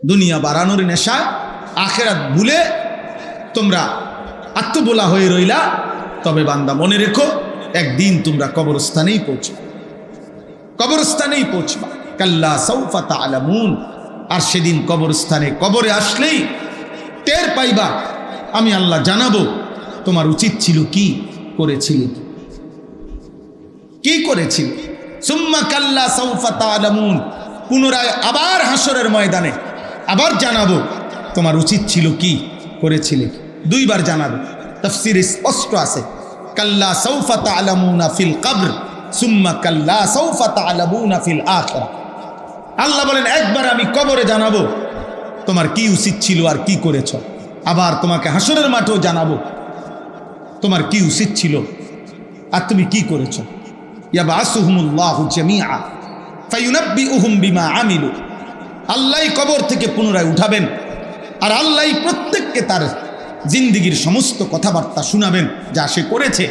দুনিয়া বাড়ানোর নেশায় আখেরাত ভুলে তোমরা আত্মবোলা হয়ে রইলা। তবে বান্দা মনে রেখো, একদিন তোমরা কবরস্থানেই পৌঁছবা, কবরস্থানেই পৌঁছবা। কাল্লা সাউফা তা'লামুন। আর সেদিন কবরস্থানে, কবরে আসলেই টের পাইবা, আমি আল্লাহ জানাবো তোমার উচিত ছিল কি করেছিলে, কি করেছিলে। সুম্মা কাল্লা সাউফা তা'লামুন। পুনরায় আবার হাসরের ময়দানে আবার জানাবো তোমার উচিত ছিল কি করেছিলে। দুইবার জানাবো। তাফসীরে স্পষ্ট আছে, কাল্লা সাউফা তা'লামুনা ফিল কবর সুম্মা কাল্লা সাউফা তা'লামুনা ফিল আখিরাহ। আল্লাহ বলেন, একবার আমি কবরে জানাবো তোমার কি উচিত ছিল আর কি করেছ, আবার তোমাকে হাসরের মাঠেও জানাবো তোমার কি উচিত ছিল আর তুমি কি করেছ। ইয়াবআসুহুমুল্লাহু জামিআ ফায়ুনাব্বিউহুম বিমা আমিলু। আল্লাহই কবর থেকে পুনরায় উঠাবেন আর আল্লাহই প্রত্যেককে তার জিন্দেগির সমস্ত কথাবার্তা শোনাবেন যা সে করেছে।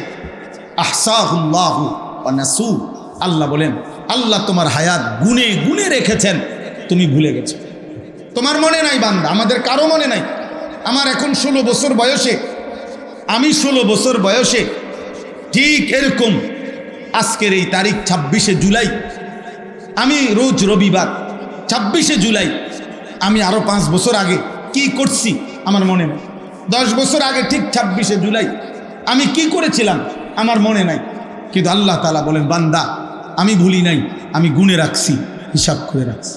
আহসাহুল্লাহু ওয়া নাসু। আল্লাহ বলেন, আল্লাহ তোমার হায়াত গুনে গুনে রেখেছেন, তুমি ভুলে গেছো। তোমার মনে নাই বান্দা, আমাদের কারো মনে নাই। আমার এখন 16 বছর বয়সে, আমি 16 বছর বয়সে ঠিক এরকম আজকের এই তারিখ 26শে জুলাই, আমি রোজ রবিবার 26শে জুলাই, আমি আরো 5 বছর আগে কি করছি আমার মনে নেই। 10 বছর আগে ঠিক 26শে জুলাই আমি কি করেছিলাম আমার মনে নাই। কিন্তু আল্লাহ তাআলা বলেন, বান্দা আমি ভুলি নাই, আমি গুনে রাখছি, হিসাব করে রাখছি।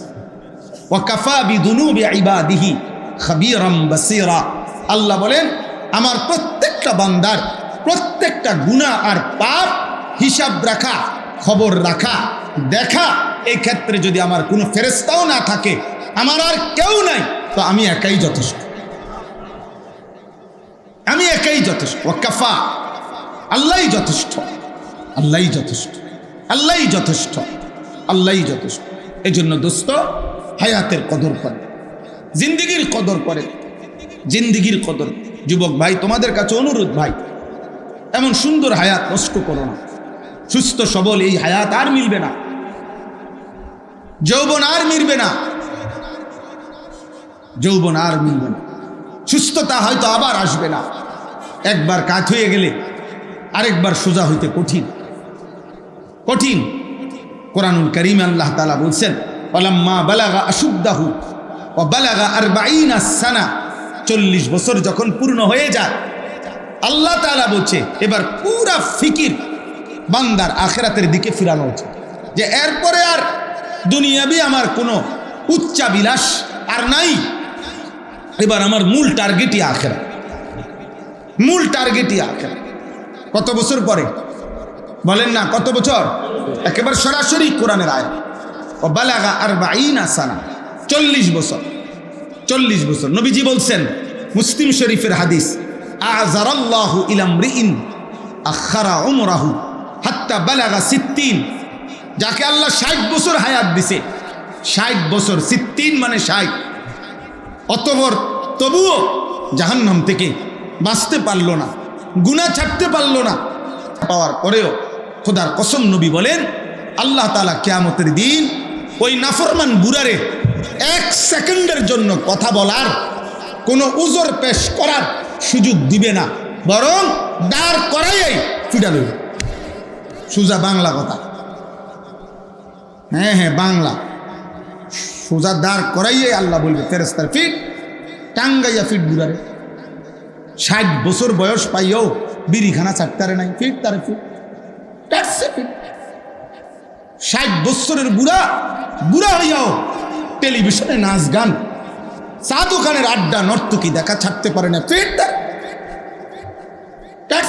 ওয়াকাফা বিদুনুবি ইবাদিহি খাবীরাম বাসীরা। আল্লাহ বলেন, আমার প্রত্যেকটা বান্দার প্রত্যেকটা গুনাহ আর পাপ হিসাব রাখা, খবর রাখা, দেখা, এই ক্ষেত্রে যদি আমার কোনো ফেরেশতাও না থাকে, আমার আর কেউ নাই, তো আমি একাই যথেষ্ট, আমি একাই যথেষ্ট। ওয়াকাফা, আল্লাহই যথেষ্ট, আল্লাহই যথেষ্ট, আল্লাহই যথেষ্ট, আল্লাহই যথেষ্ট। এই জন্য দোস্ত, হায়াতের কদর করে, জিন্দিগির কদর করে, জিন্দিগির কদর। যুবক ভাই, তোমাদের কাছে অনুরোধ ভাই, এমন সুন্দর হায়াত নষ্ট করো না। সুস্থ সবল এই হায়াত আর মিলবে না, যৌবন আর মিলবে না, যৌবন আর মিলবে না, সুস্থতা হয়তো আবার আসবে না। একবার কাজ হয়ে গেলে আরেকবার সোজা হইতে কঠিন, কঠিন। কোরআনুল কারীম আল্লাহ তাআলা বলছেন, ওয়ালাম্মা বালাগা আশুদ্দাহু ওয়া বালাগা 40 সানা। 40 বছর যখন পূর্ণ হয়ে যায়, আল্লাহ তাআলা বলছে এবার পুরা ফিকির বান্দার আখিরাতের দিকে ফিরানো হচ্ছে, যে এরপরে আর দুনিয়াবি আমার কোনো উচ্চাবিলাস আর নাই। এবার আমার মূল টার্গেটই আখিরাত, মূল টার্গেটই আখিরাত। কত বছর পরে বলেন না, কত বছর? একেবারে সরাসরি কোরআনের আয়াত, ও বালাগা 40 সানা, 40 বছর, 40 বছর। নবীজি বলছেন, মুসলিম শরীফের হাদিস, আযারাল্লাহু ইলা মরিইন আখারা উমরাহু হাত্তা বালাগা 60। যাকে আল্লাহ 60 বছর হায়াত দিছে, 60 বছর, 60 মানে 60, অতঃপর তবুও জাহান্নাম থেকে বাঁচতে পারলো না, গুনাহ ছাড়তে পারলো না। পাওয়ার পরেও খোদার কসম নবী বলেন, আল্লাহ তাআলা কিয়ামতের দিন ওই নাফরমান বুড়ারে 1 সেকেন্ডের জন্য কথা বলার, কোনো উযর পেশ করার সুযোগ দিবে না, বরং দাঁড় করাইয়াই ফিডাল হইবে। সোজা বাংলা কথা, হ্যাঁ হ্যাঁ বাংলা, সোজা দাঁড় করাইয়াই আল্লাহ বলবে, ফেরেশতার ফিট টাঙ্গাইয়া ফিট বুড়ারে। 60 বছর বয়স পাইও বিড়িখানা ছাড়তারে নাই, ফিট তারে ফিট, 60 বছরের বুড়া, বুড়া হইয়াও টেলিভিশনে নাচ গান, চা দোকানের আড্ডা, নর্তকী দেখা ছাড়তে পারে না, ফিট তার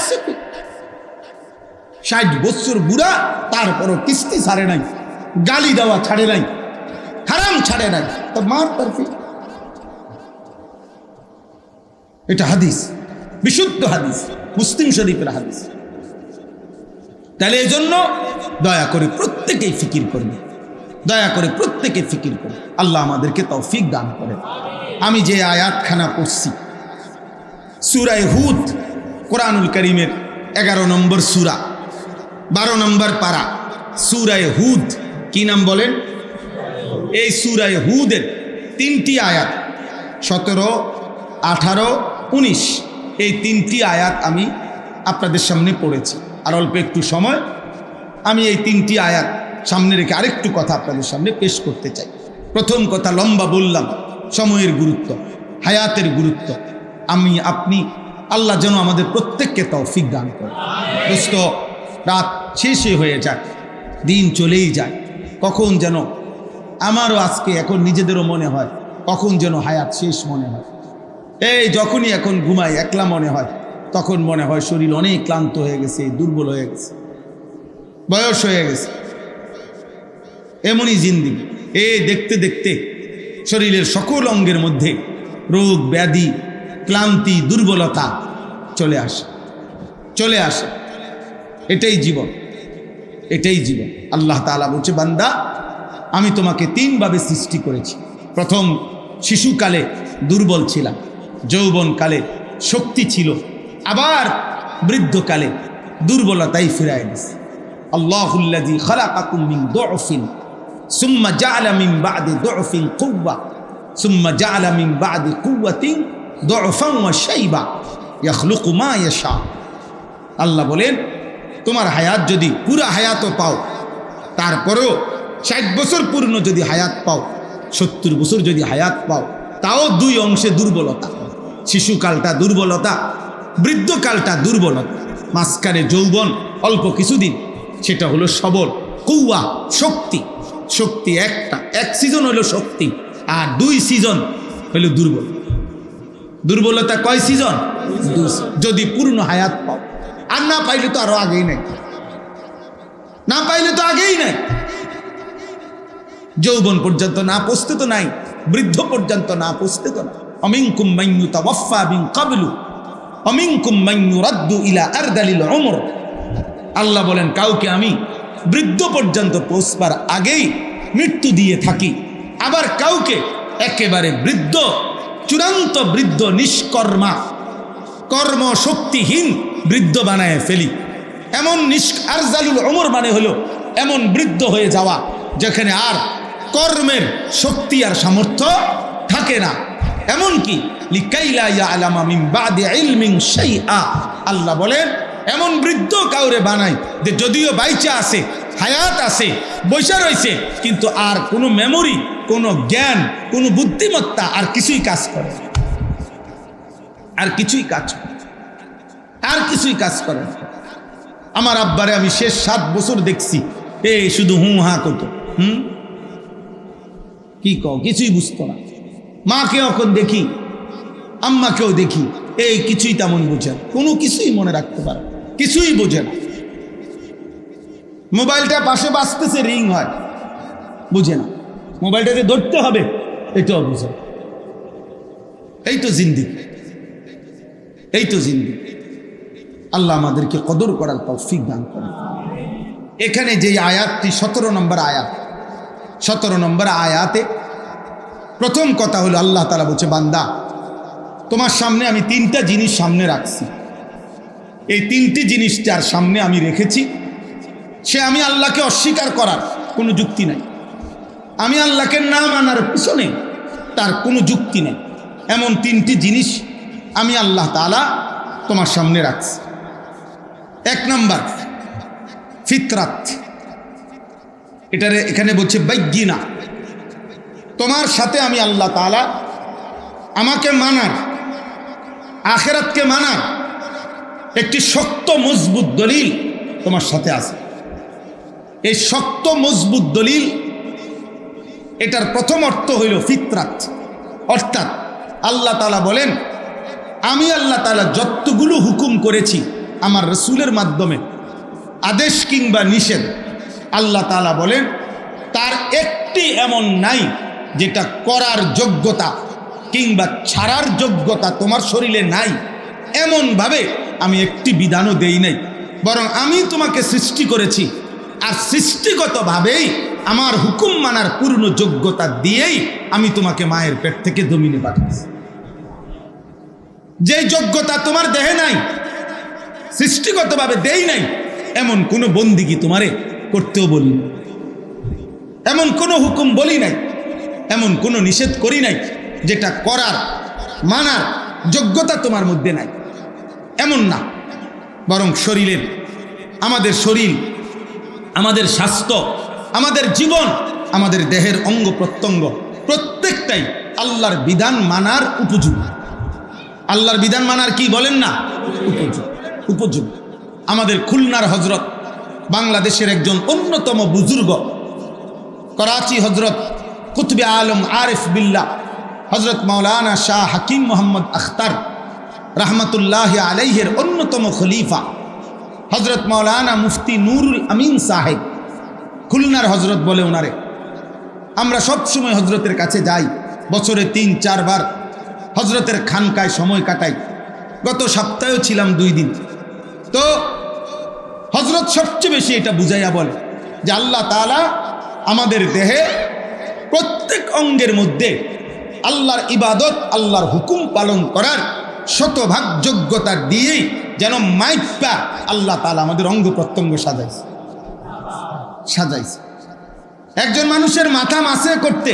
60 বছর বুড়া, তারপরও কিস্তি ছাড়ে নাই, গালি দেওয়া ছাড়ে নাই, হারাম ছাড়ে নাই, তো মার তার ফিট। এটা হাদিস, বিশুদ্ধ হাদিস, মুসলিম শরীফের হাদিস। তাহলে এই জন্য দয়া করে প্রত্যেকেই ফিকির করবে, দয়া করে প্রত্যেকে ফিকির করবে। আল্লাহ আমাদেরকে তৌফিক দান করে। আমি যে আয়াতখানা পড়ছি, সূরা হুদ, কোরআনুল কারীমের 11 নম্বর সূরা, 12 নম্বর পারা, সূরা হুদ। কি নাম বলেন? এই সূরা হুদের তিনটি আয়াত 17, 18, 19 এই তিনটি আয়াত আমি আপনাদের সামনে পড়েছি। আর অল্প একটু সময় আমি এই তিনটি আয়াত সামনে রেখে আরেকটু কথা আপনাদের সামনে পেশ করতে চাই। প্রথম কথা, লম্বা বললাম, সময়ের গুরুত্ব, হায়াতের গুরুত্ব। আমি আপনি আল্লাহ যেন আমাদের প্রত্যেককে তৌফিক দান করে। দোস্ত, রাত শেষে হয়ে যায়, দিন চলেই যায়, কখন যেন আমারও আজকে এখন নিজেদেরও মনে হয় কখন যেন হায়াত শেষ মনে হয়। এই যখনই এখন ঘুমাই একলা মনে হয়, তখন মনে হয় শরীর অনেক ক্লান্ত হয়ে গেছে, দুর্বল হয়ে গেছে, বয়স হয়ে গেছে। এমনই জিন্দেগি। দেখতে দেখতে শরীরের সকল অঙ্গের মধ্যে রোগ ব্যাধি, ক্লান্তি, দুর্বলতা চলে আসে। এটাই জীবন, এটাই জীবন। আল্লাহ তাআলা বলছে, বান্দা আমি তোমাকে তিনভাবে সৃষ্টি করেছি। প্রথম, শিশুকালে দুর্বল ছিলাম, যৌবনকালে শক্তি ছিল, আবার বৃদ্ধকালে দুর্বলতাই ফিরায় দিছে। আল্লাহুল্লাযী খালাকাকুম মিন দু'ফিন সুম্মা জাআলা মিন বা'দি দু'ফিন কুওয়া সুম্মা জাআলা মিন বা'দি কুওয়াতিন দু'ফান ওয়া শাইবা ইয়াখলুকু মা ইয়াশা। আল্লাহ বলেন, তোমার হায়াত যদি পুরা হায়াতও পাও, তারপরেও 60 বছর পূর্ণ যদি হায়াত পাও, 70 বছর যদি হায়াত পাও, তাও দুই অংশে দুর্বলতা। শিশুকালটা দুর্বলতা, বৃদ্ধকালটা দুর্বলতা, মাঝখানে যৌবন অল্প কিছুদিন, সেটা হলো সবল, কুওয়া শক্তি। শক্তি এক সিজন হলো শক্তি, আর 2 সিজন হলো দুর্বলতা। কয় সিজন? যদি পূর্ণ হায়াত পাও। আর না পাইলে তো আরো আগেই নাই, না পাইলে তো আগেই নাই। যৌবন পর্যন্ত না পৌঁছতে তো নাই, বৃদ্ধ পর্যন্ত না পৌঁছতে তো না। অমিনকুম মান ইউতাওয়াফা মিন ক্বাবলু অমিনকুম মান ইউরাদ্দু ইলা আরদালিল উমর। আল্লাহ বলেন, কাউকে আমি বৃদ্ধ পর্যন্ত পৌঁছবার আগেই মৃত্যু দিয়ে থাকি, আবার কাউকে একেবারে বৃদ্ধ, চূড়ান্ত বৃদ্ধ, নিষ্কর্মা, কর্মশক্তিহীন বৃদ্ধ বানায় ফেলি। এমন আরজালুল উমর মানে হলো এমন বৃদ্ধ হয়ে যাওয়া যেখানে আর কর্মের শক্তি আর সামর্থ্য থাকে না। এমনকি লিকাইলা ইয়ালামা মিন বাদি ইলমিন শাইআ, আল্লাহ বলেন এমন বৃদ্ধ কাউরে বানাই যে যদিও বাইচা আছে, হায়াত আছে, বৈশা রয়েছে, কিন্তু আর কোনো মেমোরি, কোনো জ্ঞান, কোনো বুদ্ধিমত্তা আর কিছুই কাজ করে না, আর কিছুই কাজ করে না। আমার আব্বারে আমি শেষ 7 বছর দেখছি, শুধু হুঁ হা করতো, কি কও, কিছুই বুঝতো না। মাকে এখন দেখি, আম্মাকেও দেখি, কিছুই তেমন বোঝে না, কোনো কিছুই মনে রাখতে পারে, কিছুই বোঝে না। মোবাইলটা পাশে বাজতেছে, রিং হয়, বুঝে না। মোবাইলটাকে ধরতে হবে, এটাও বুঝে না। এই তো জিন্দেগি। আল্লাহ আমাদেরকে কদর করার তৌফিক দান করেন। এখানে যে আয়াতটি 17 নম্বর আয়াতে প্রথম কথা হলো, আল্লাহ তাআলা বলছে, বান্দা তোমার সামনে আমি 3টা জিনিস সামনে রাখছি। এই 3টি জিনিস যার সামনে আমি রেখেছি, সে আমি আল্লাহকে অস্বীকার করার কোনো যুক্তি নাই, আমি আল্লাহকে না মানার পিছনে তার কোনো যুক্তি নেই। এমন 3টি জিনিস আমি আল্লাহ তাআলা তোমার সামনে রাখছি। 1 নম্বর, ফিতরাত। এখানে বলছে বাইগিনা, তোমার সাথে আমি আল্লাহ তাআলা আমাকে মানার, আখিরাতকে মানার একটি শক্ত মজবুত দলিল তোমার সাথে আছে। এই শক্ত মজবুত দলিল, এটার প্রথম অর্থ হইল ফিতরাত, অর্থাৎ আল্লাহ তাআলা বলেন, আমি আল্লাহ তাআলা যতগুলো হুকুম করেছি আমার রাসূলের মাধ্যমে, আদেশ কিংবা নিষেধ, আল্লাহ তাআলা বলেন তার একটি এমন নাই যেটা করার যোগ্যতা কিংবা ছাড়ার যোগ্যতা তোমার শরীরে নাই। এমনভাবে আমি একটি বিধানও দেই নাই, বরং আমি তোমাকে সৃষ্টি করেছি, আর সৃষ্টিগতভাবেই আমার হুকুম মানার পূর্ণ যোগ্যতা দিয়েই আমি তোমাকে মায়ের পেট থেকে জমিনে পাঠিয়েছি। যে যোগ্যতা তোমার দেহে নাই, সৃষ্টিগতভাবে দেই নাই, এমন কোনো বন্দিগি তোমারে করতেও বলি না, এমন কোনো হুকুম বলি নাই এমন কোনো নিষেধ করি নাই যেটা করার মানার যোগ্যতা তোমার মধ্যে নাই, এমন না। বরং শরীরের, আমাদের শরীর, আমাদের স্বাস্থ্য, আমাদের জীবন, আমাদের দেহের অঙ্গ প্রত্যঙ্গ প্রত্যেকটাই আল্লাহর বিধান মানার উপযোগী। আল্লাহর বিধান মানার কি বলেন না, উপযোগী। আমাদের খুলনার হজরত, বাংলাদেশের একজন অন্যতম বুজুর্গ, করাচি হজরত কুতুবে আলম আরিফ বিল্লাহ হজরত মাওলানা শাহ হাকিম মোহাম্মদ আখতার রহমতুল্লাহ আলাইহের অন্যতম খলিফা হজরত মাওলানা মুফতি নুরুল আমিন সাহেব, খুলনার হজরত বলে ওনারে। আমরা সবসময় হজরতের কাছে যাই, বছরে 3-4 বার হজরতের খানকায় সময় কাটাই। গত সপ্তাহেও ছিলাম 2 দিন। তো হজরত সবচেয়ে বেশি এটা বুঝাইয়া বলে যে আল্লাহ তাআলা আমাদের দেহে প্রত্যেক অঙ্গের মধ্যে আল্লাহর ইবাদত, আল্লাহর হুকুম পালন করার শতভাগ যোগ্যতা দিয়েই যেন মাইপা আল্লাহ তাআলা আমাদের অঙ্গ প্রত্যঙ্গ সাজাইছে। একজন মানুষের মাথা মাসে করতে,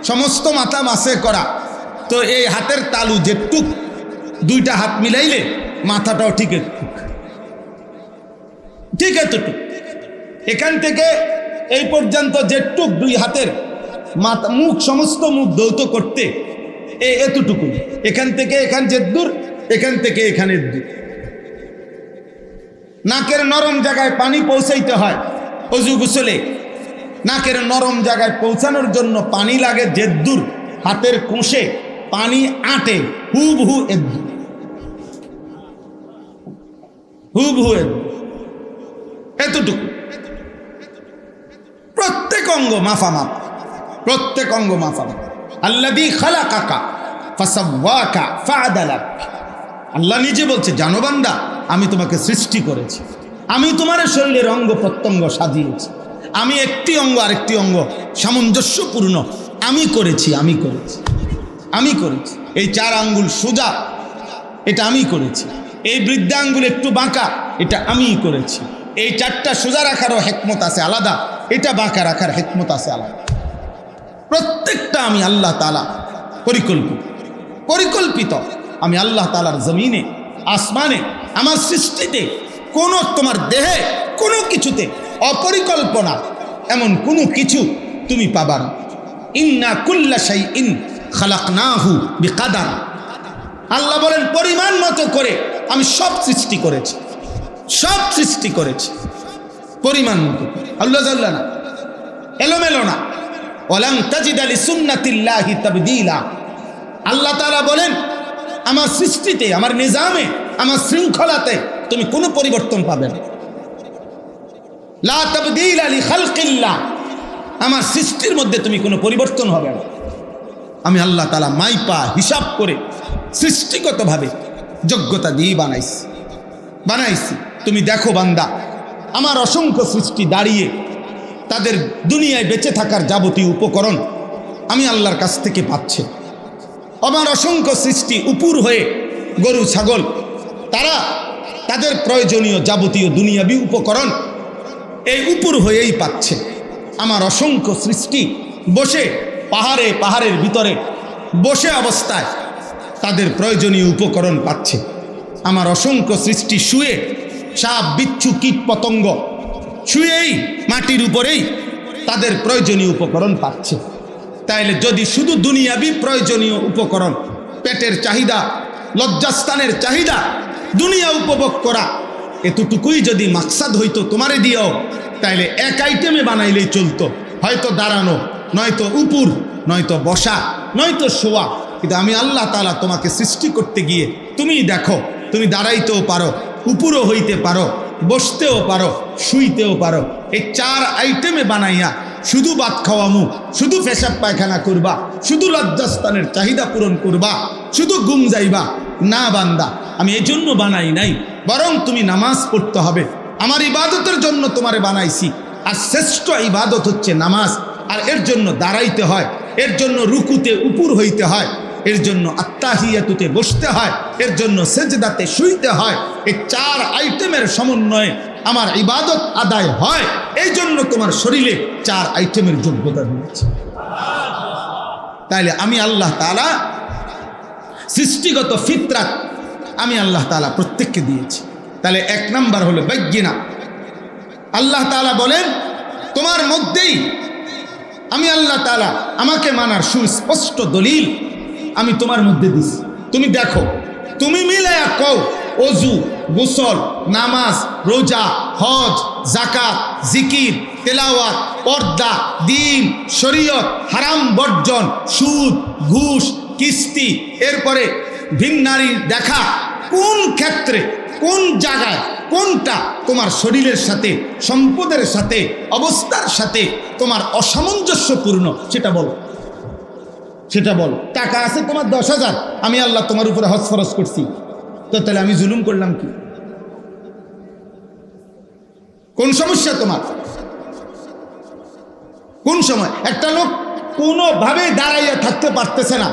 সমস্ত মাথা মাসে করা, তো এই হাতের তালু যেটুক, 2টা হাত মিলাইলে মাথাটাও ঠিক এতটুক, এখান থেকে এই পর্যন্ত যেটুক 2 হাতের মাথা, মুখ, সমস্ত মুখ ধৌত করতে এতটুকু, এখান থেকে এখান যে দূর, এখান থেকে এখানের দূর। নাকের নরম জায়গায় পানি পৌঁছাইতে হয় অজু গোসলে, নাকের নরম জায়গায় পৌঁছানোর জন্য পানি লাগে যে দূর, হাতের কোষে পানি আটে হুবহু এদ্দুর, হুবহু এদ্দুর, এতটুকু। প্রত্যেক অঙ্গ মাফামাপ, প্রত্যেক অঙ্গ মাফামাপ। আল্লাযী খালাকাকা ফাসাওয়াকা ফাআদালাক। আল্লাহ নিজে বলছে, জানো বান্দা, আমি তোমাকে সৃষ্টি করেছি, আমি তোমার শরীরের অঙ্গ প্রত্যঙ্গ সাজিয়েছি, আমি একটি অঙ্গ আরেকটি অঙ্গ সামঞ্জস্যপূর্ণ আমি করেছি, আমি করেছি, আমি করেছি। এই 4 আঙ্গুল সোজা, এটা আমি করেছি। এই বৃদ্ধা আঙ্গুল একটু বাঁকা, এটা আমিই করেছি। এই 4টা সোজা রাখারও হিকমত আছে আলাদা, এটা বাঁকা রাখার হিকমত আছে আলাদা। প্রত্যেকটা আমি আল্লাহ তাআলা পরিকল্পিত। আমি আল্লাহ তাআলার জমিনে, আসমানে, আমার সৃষ্টিতে কোনো, তোমার দেহে কোনো কিছুতে অপরিকল্পনা এমন কোনো কিছু তুমি পাবা না। ইন্না কুল্লা শাইইন খালাকনাহু বিকাদার। আল্লাহ বলেন, পরিমাণ মতো করে আমি সব সৃষ্টি করেছি, সব সৃষ্টি করেছি পরিমাণ মতো। আল্লাহ জাল্লা না, এলোমেলো না। ওয়ালান তাজিদা লিসুন্নাতিল্লাহি তাবদীলা। আল্লাহ তাআলা বলেন, আমার সৃষ্টিতে, আমার নিজামে, আমার শৃঙ্খলাতে তুমি কোনো পরিবর্তন পাবে না। লা তাবদীলা লিখালকিল্লাহ। আমার সৃষ্টির মধ্যে তুমি কোনো পরিবর্তন হবে না। আমি আল্লাহ তাআলা মাইপা হিসাব করে সৃষ্টিগতভাবে যোগ্যতা দিয়ে বানাইছি। তুমি দেখো বান্দা, আমার অসংখ্য সৃষ্টি দাঁড়িয়ে তাদের দুনিয়ায় বেঁচে থাকার যাবতীয় উপকরণ আমি আল্লাহর কাছ থেকে পাচ্ছে। আমার অসংখ্য সৃষ্টি উপর হয়ে গরু ছাগল, তারা তাদের প্রয়োজনীয় যাবতীয় দুনিয়াবী উপকরণ এই উপর হয়েই পাচ্ছে। আমার অসংখ্য সৃষ্টি বসে পাহাড়ের ভিতরে বসে অবস্থায় তাদের প্রয়োজনীয় উপকরণ পাচ্ছে। আমার অসংখ্য সৃষ্টি শুয়ে, সাপ বিচ্ছু কীট পতঙ্গ শুয়েই মাটির উপরেই তাদের প্রয়োজনীয় উপকরণ পাচ্ছে। তাইলে যদি শুধু দুনিয়াবী প্রয়োজনীয় উপকরণ, পেটের চাহিদা, লজ্জাস্থানের চাহিদা, দুনিয়া উপভোগ করা, এতটুকুই যদি মাকসাদ হইতো তোমারে দিয়েও, তাইলে এক আইটেমে বানাইলেই চলতো। হয়তো দাঁড়ানো, নয়তো উপর, নয়তো বসা, নয়তো শোয়া। কিন্তু আমি আল্লাহ তাআলা তোমাকে সৃষ্টি করতে গিয়ে তুমি দেখো, তুমি দাঁড়াইতেও পারো, উপরও হইতে পারো, বসতেও পারো, শুইতেও পারো। এই 4 আইটেমে বানাইয়া শুধু ভাত খাওয়ামু, শুধু পেশাব পায়খানা করবা, শুধু লজ্জাস্থানের চাহিদা পূরণ করবা, শুধু ঘুম যাইবা না বান্দা, আমি এই জন্য বানাই নাই। বরং তুমি নামাজ পড়তে হবে, আমার ইবাদতের জন্য তোমারে বানাইছি। আর শ্রেষ্ঠ ইবাদত হচ্ছে নামাজ। আর এর জন্য দাঁড়াইতে হয়, এর জন্য রুকুতে উপর হইতে হয়, এর জন্য আত্তাহিয়াতুতে বসতে হয়, এর জন্য সেজদাতে শুইতে হয়। এই 4 আইটেমের সমন্বয়ে আমার ইবাদত আদায় হয়। এই জন্য তোমার শরীরে 4 আইটেমের যোগ্যতা দিয়েছে। তাইলে আমি আল্লাহ তাআলা সৃষ্টিগত ফিতরাত আমি আল্লাহ তাআলা প্রত্যেককে দিয়েছি। তাহলে এক নাম্বার হলো বায়্যিনা। আল্লাহ তাআলা বলেন তোমার মধ্যেই আমি আল্লাহ তাআলা আমাকে মানার সুস্পষ্ট দলিল আমি তোমার মধ্যে দিছি। তুমি দেখো, তুমি মিলায়া কও ওযু, গোসল, নামাজ, রোজা, হজ, যাকাত, জিকির, তেলাওয়াত, পর্দা, দ্বীন, শরীয়ত, হারাম বর্জন, সুদ, ঘুষ, কিস্তি, এরপরে ভিন নারীর দেখা, কোন ক্ষেত্রে, কোন জায়গায়, কোনটা তোমার শরীরের সাথে, সম্পদের সাথে, অবস্থার সাথে তোমার অসামঞ্জস্যপূর্ণ সেটা বলো, সেটা বলো। টাকা আছে তোমার 10,000, আমি আল্লাহ তোমার উপরে হজ ফরজ করছি, তো তাহলে আমি জুলুম করলাম কি? কোন সমস্যা তোমার? কোন সময় একটা লোক কোনোভাবে দাঁড়াইয়া থাকতে পারতেছে না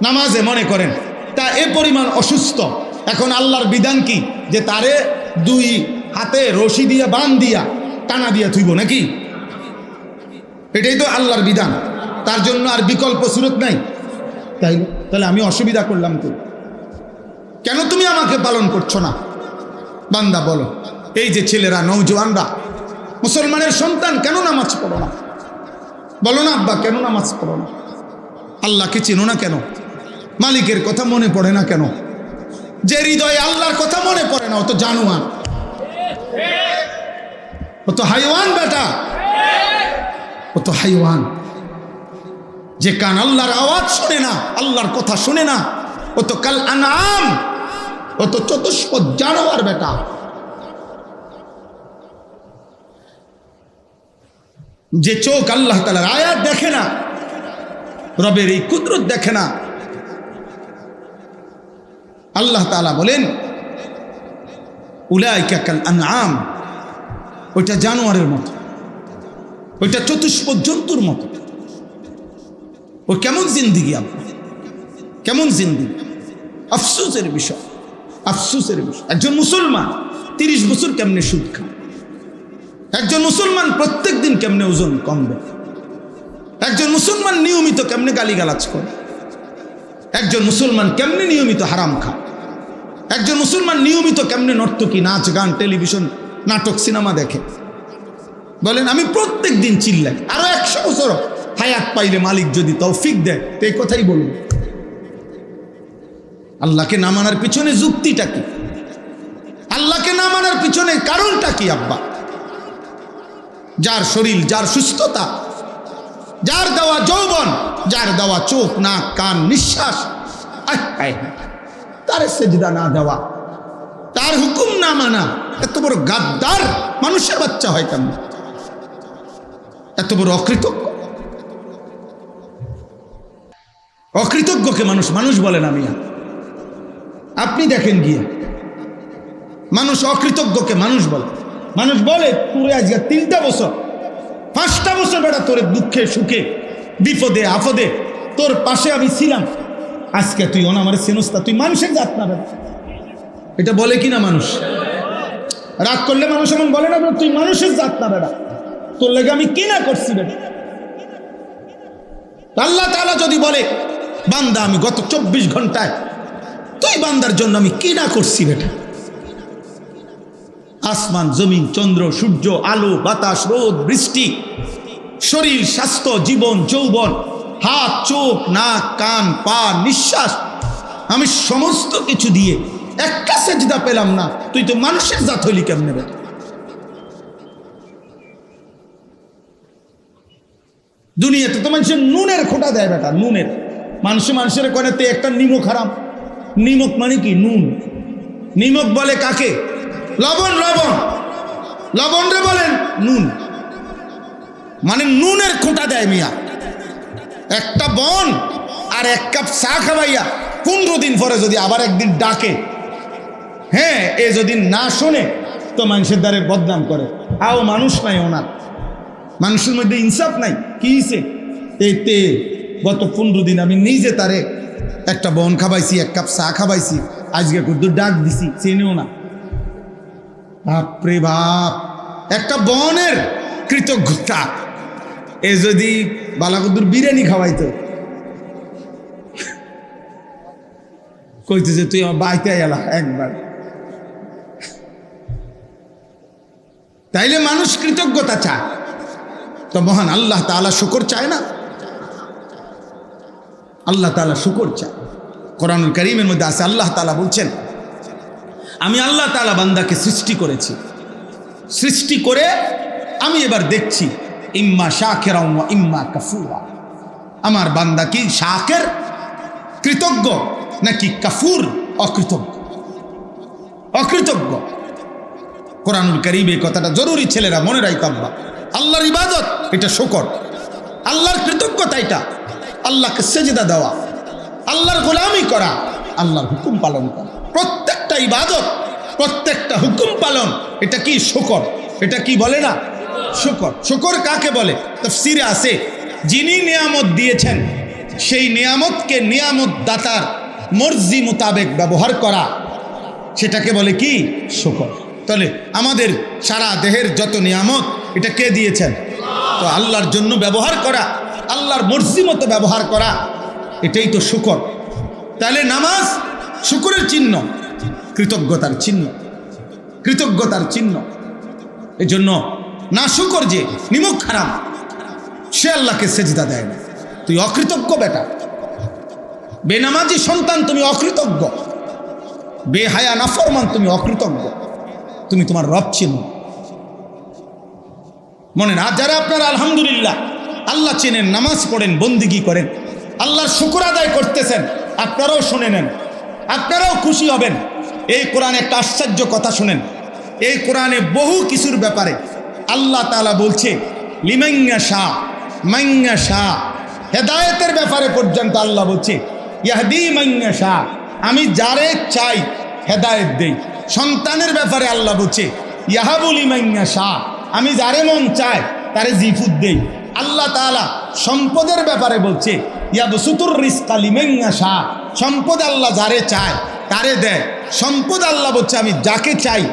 নামাজে, মনে করেন তা এ পরিমাণ অসুস্থ, এখন আল্লাহর বিধান কি যে তারে 2 হাতে রশি দিয়া বান দিয়া টানা দিয়া থুইব নাকি? এটাই তো আল্লাহর বিধান, তার জন্য আর বিকল্প সুরত নাই। তাহলে আমি অসুবিধা করলাম তো? কেন তুমি আমাকে পালন করছো না? বান্দা বলো, এই যে ছেলেরা, নওজোয়ানরা, মুসলমানের সন্তান, কেন নামাজ পড়ো না? বলো না আব্বা, কেন নামাজ পড়ো না? আল্লাহকে চেনো না কেন? মালিকের কথা মনে পড়ে না কেন? যে হৃদয়ে আল্লাহর কথা মনে পড়ে না, অত জানোয়ার, অত হাইওয়ান বেটা, অত হাইওয়ান। যে কান আল্লাহর আওয়াজ শোনে না, আল্লাহর কথা শোনে না, অত কাল আনাম, অত চতুষ্পদ জানোয়ার বেটা। যে চোখ আল্লাহ তাআলার আয়াত দেখে না, রবের এই কুদরত দেখে না, আল্লাহ তাআলা বলেন উলাইকা কাল আনআম, ওইটা জানোয়ারের মতো, ওইটা চতুষ্পদ জন্তুর মতো। ও কেমন জিন্দিগি আপনার, কেমন জিন্দিগি! আফসোসের বিষয়, আফসোসের বিষয়। একজন মুসলমান 30 বছর কেমনে সুদ খায়? একজন মুসলমান প্রত্যেক দিন কেমনে ওজন কমবে? একজন মুসলমান নিয়মিত কেমনে গালিগালাজ করে? একজন মুসলমান কেমনে নিয়মিত হারাম খায়? একজন মুসলমান নিয়মিত কেমনে নর্তকী, নাচ, গান, টেলিভিশন, নাটক, সিনেমা দেখে? বলেন আমি প্রত্যেক দিন চিল্লাই। আরো 100 বছর হায়াত পাইলে মালিক যদি তৌফিক দেয় তো এই কথাই বলবো। আল্লাহকে না মানার পিছনে যুক্তিটা কি? আল্লাহকে না মানার পিছনে কারণটা কি আব্বা? যার শরীর, যার সুস্থতা, যার দেওয়া যৌবন, যার দেওয়া চোখ, নাক, কান, নিঃশ্বাস, তার সেজদা না দেওয়া, তার হুকুম না মানা, এত বড় গাদ্দার মানুষের বাচ্চা হয় কেন? এত বড় অকৃতজ্ঞ। অকৃতজ্ঞকে মানুষ মানুষ বলে না মিয়া। আপনি দেখেন গিয়ে মানুষ অকৃতজ্ঞকে মানুষ বলে। মানুষ বলে তোরে আজকে 3টা বছর 5টা বছর বেটা তোর দুঃখে সুখে বিপদে আপদে তোর পাশে আমি ছিলাম, আজকে তুই অনামারে চেনস্তা, তুই মানুষের জাত না বেটা। এটা বলে কিনা মানুষ? রাগ করলে মানুষ এমন বলে না তুই মানুষের জাত না বেটা, তোর লেগে আমি কি না করছি বেটা। আল্লাহ তাআলা যদি বলে বান্দা আমি গত 24 ঘন্টায় তুই বান্দার জন্য আমি কি না করছি বেটা, আসমান, জমিন, চন্দ্র, সূর্য, আলো, বাতাস, রোদ, বৃষ্টি, শরীর, স্বাস্থ্য, জীবন, যৌবন, হাত, চোখ, নাক, কান, পা, নিঃশ্বাস, আমি সমস্ত কিছু দিয়ে একটা সেজদা পেলাম না, তুই তো মানুষের জাত হইলি কেমনে বেটা? দুনিয়াতে তো মানুষের নুনের খোঁটা দেয় বেটা, নুনের। মানুষের করে তে একটা নিমক হারাম। নিমক মানে কি? নুন। নিমক বলে কাকে? লবণ। লবণ লবণ রে বলেন নুন, মানে নুনের খোঁটা দেয় মিয়া। একটা বন আর 1 কাপ চা খাওয়াইয়া 15 দিন পরে যদি আবার একদিন ডাকে, হ্যাঁ, এ যদি না শোনে তো মানুষের দ্বারে বদনাম করে। আও মানুষ নাই ওনার, মানুষের মধ্যে ইনসাফ নাই। কি হয়েছে? এতে গত 15 দিন আমি নিজে তারে একটা বন খাবাইছি, 1 কাপ চা খাবাইছি, আজকে কুদ্দুর ডাক দিছি, চেনেও না। বাপরে বাপ, একটা বনের কৃতজ্ঞতা। এ যদি বালাকুদ্দুর বিরিয়ানি খাওয়াইতো কইতেছে তুই আমার বাড়িতে এলা একবার। তাইলে মানুষ কৃতজ্ঞতা চায়, তো মহান আল্লাহ তাআলা শুকর চায় না? আল্লাহ তাআলা শুকর চায়। কোরআনুল কারীমের মধ্যে আছে, আল্লাহ তাআলা বলছেন, আমি আল্লাহ তাআলা বান্দাকে সৃষ্টি করেছি, সৃষ্টি করে আমি এবার দেখছি ইম্মা শাকিরা ওয়া ইম্মা কাফুরা, আমার বান্দা কি শাকির কৃতজ্ঞ নাকি কাফুর অকৃতজ্ঞ। অকৃতজ্ঞ। কোরআনুল কারীমে কথাটা জরুরি, ছেলেরা মনে রাখবা। আল্লাহর ইবাদত এটা শুকর, আল্লাহর কৃতজ্ঞতা এটা আল্লাহকে সেজদা দেওয়া, আল্লাহর গোলামি করা, আল্লাহর হুকুম পালন করা। প্রত্যেকটা ইবাদত, প্রত্যেকটা হুকুম পালন, এটা কি শুকর। এটা কি বলে না শুকর। শুকর কাকে বলে? তাফসীরে আছে, যিনি নিয়ামত দিয়েছেন সেই নিয়ামতকে নিয়ামত দাতার মর্জি মোতাবেক ব্যবহার করা, সেটাকে বলে কি শুকর। তাহলে আমাদের সারা দেহের যত নিয়ামত এটা কে দিয়েছেন? তো আল্লাহর জন্য ব্যবহার করা, আল্লাহর মর্জি মতো ব্যবহার করা, এটাই তো শুকর। তাহলে নামাজ শুকরের চিহ্ন, কৃতজ্ঞতার চিহ্ন, কৃতজ্ঞতার চিহ্ন। এই জন্য না শুকর যে নিমুখ হারাম, সে আল্লাহকে সেজদা দেয় না। তুই অকৃতজ্ঞ বেটা, বেনামাজি সন্তান তুমি অকৃতজ্ঞ, বেহায়া নাফরমান তুমি অকৃতজ্ঞ, তুমি তোমার রব চিনো মনে না। যারা আপনারা আলহামদুলিল্লাহ আল্লাহ চেনেন, নামাজ পড়েন, বন্দিগি করেন, আল্লাহর শুকর আদায় করতেছেন, আপনারাও শুনে নেন, আপনারাও খুশি হবেন। এই কোরআনে একটা আশ্চর্য কথা শুনেন। এই কোরআনে বহু কিছুর ব্যাপারে আল্লাহ তাআলা বলছে লিমাইয়া শাহ মাইয়া শাহ, হেদায়েতের ব্যাপারে পর্যন্ত আল্লাহ বলছে ইয়াহদি মাইয়া শাহ, আমি যারে চাই হেদায়েত দেই। সন্তানের ব্যাপারে আল্লাহ বলছে ইয়াহাবুল মাইয়া শাহ, আমি যারে মন চায় তারে জিফুত দেই। আল্লাহ তাআলা সম্পদের ব্যাপারে বলছে ইয়াবসুতুর রিজকা লিমাইয়া শাহ, সম্পদ আল্লাহ যারে চায় তারে দেয়। সম্পদ আল্লাহ বলছে আমি যাকে চাই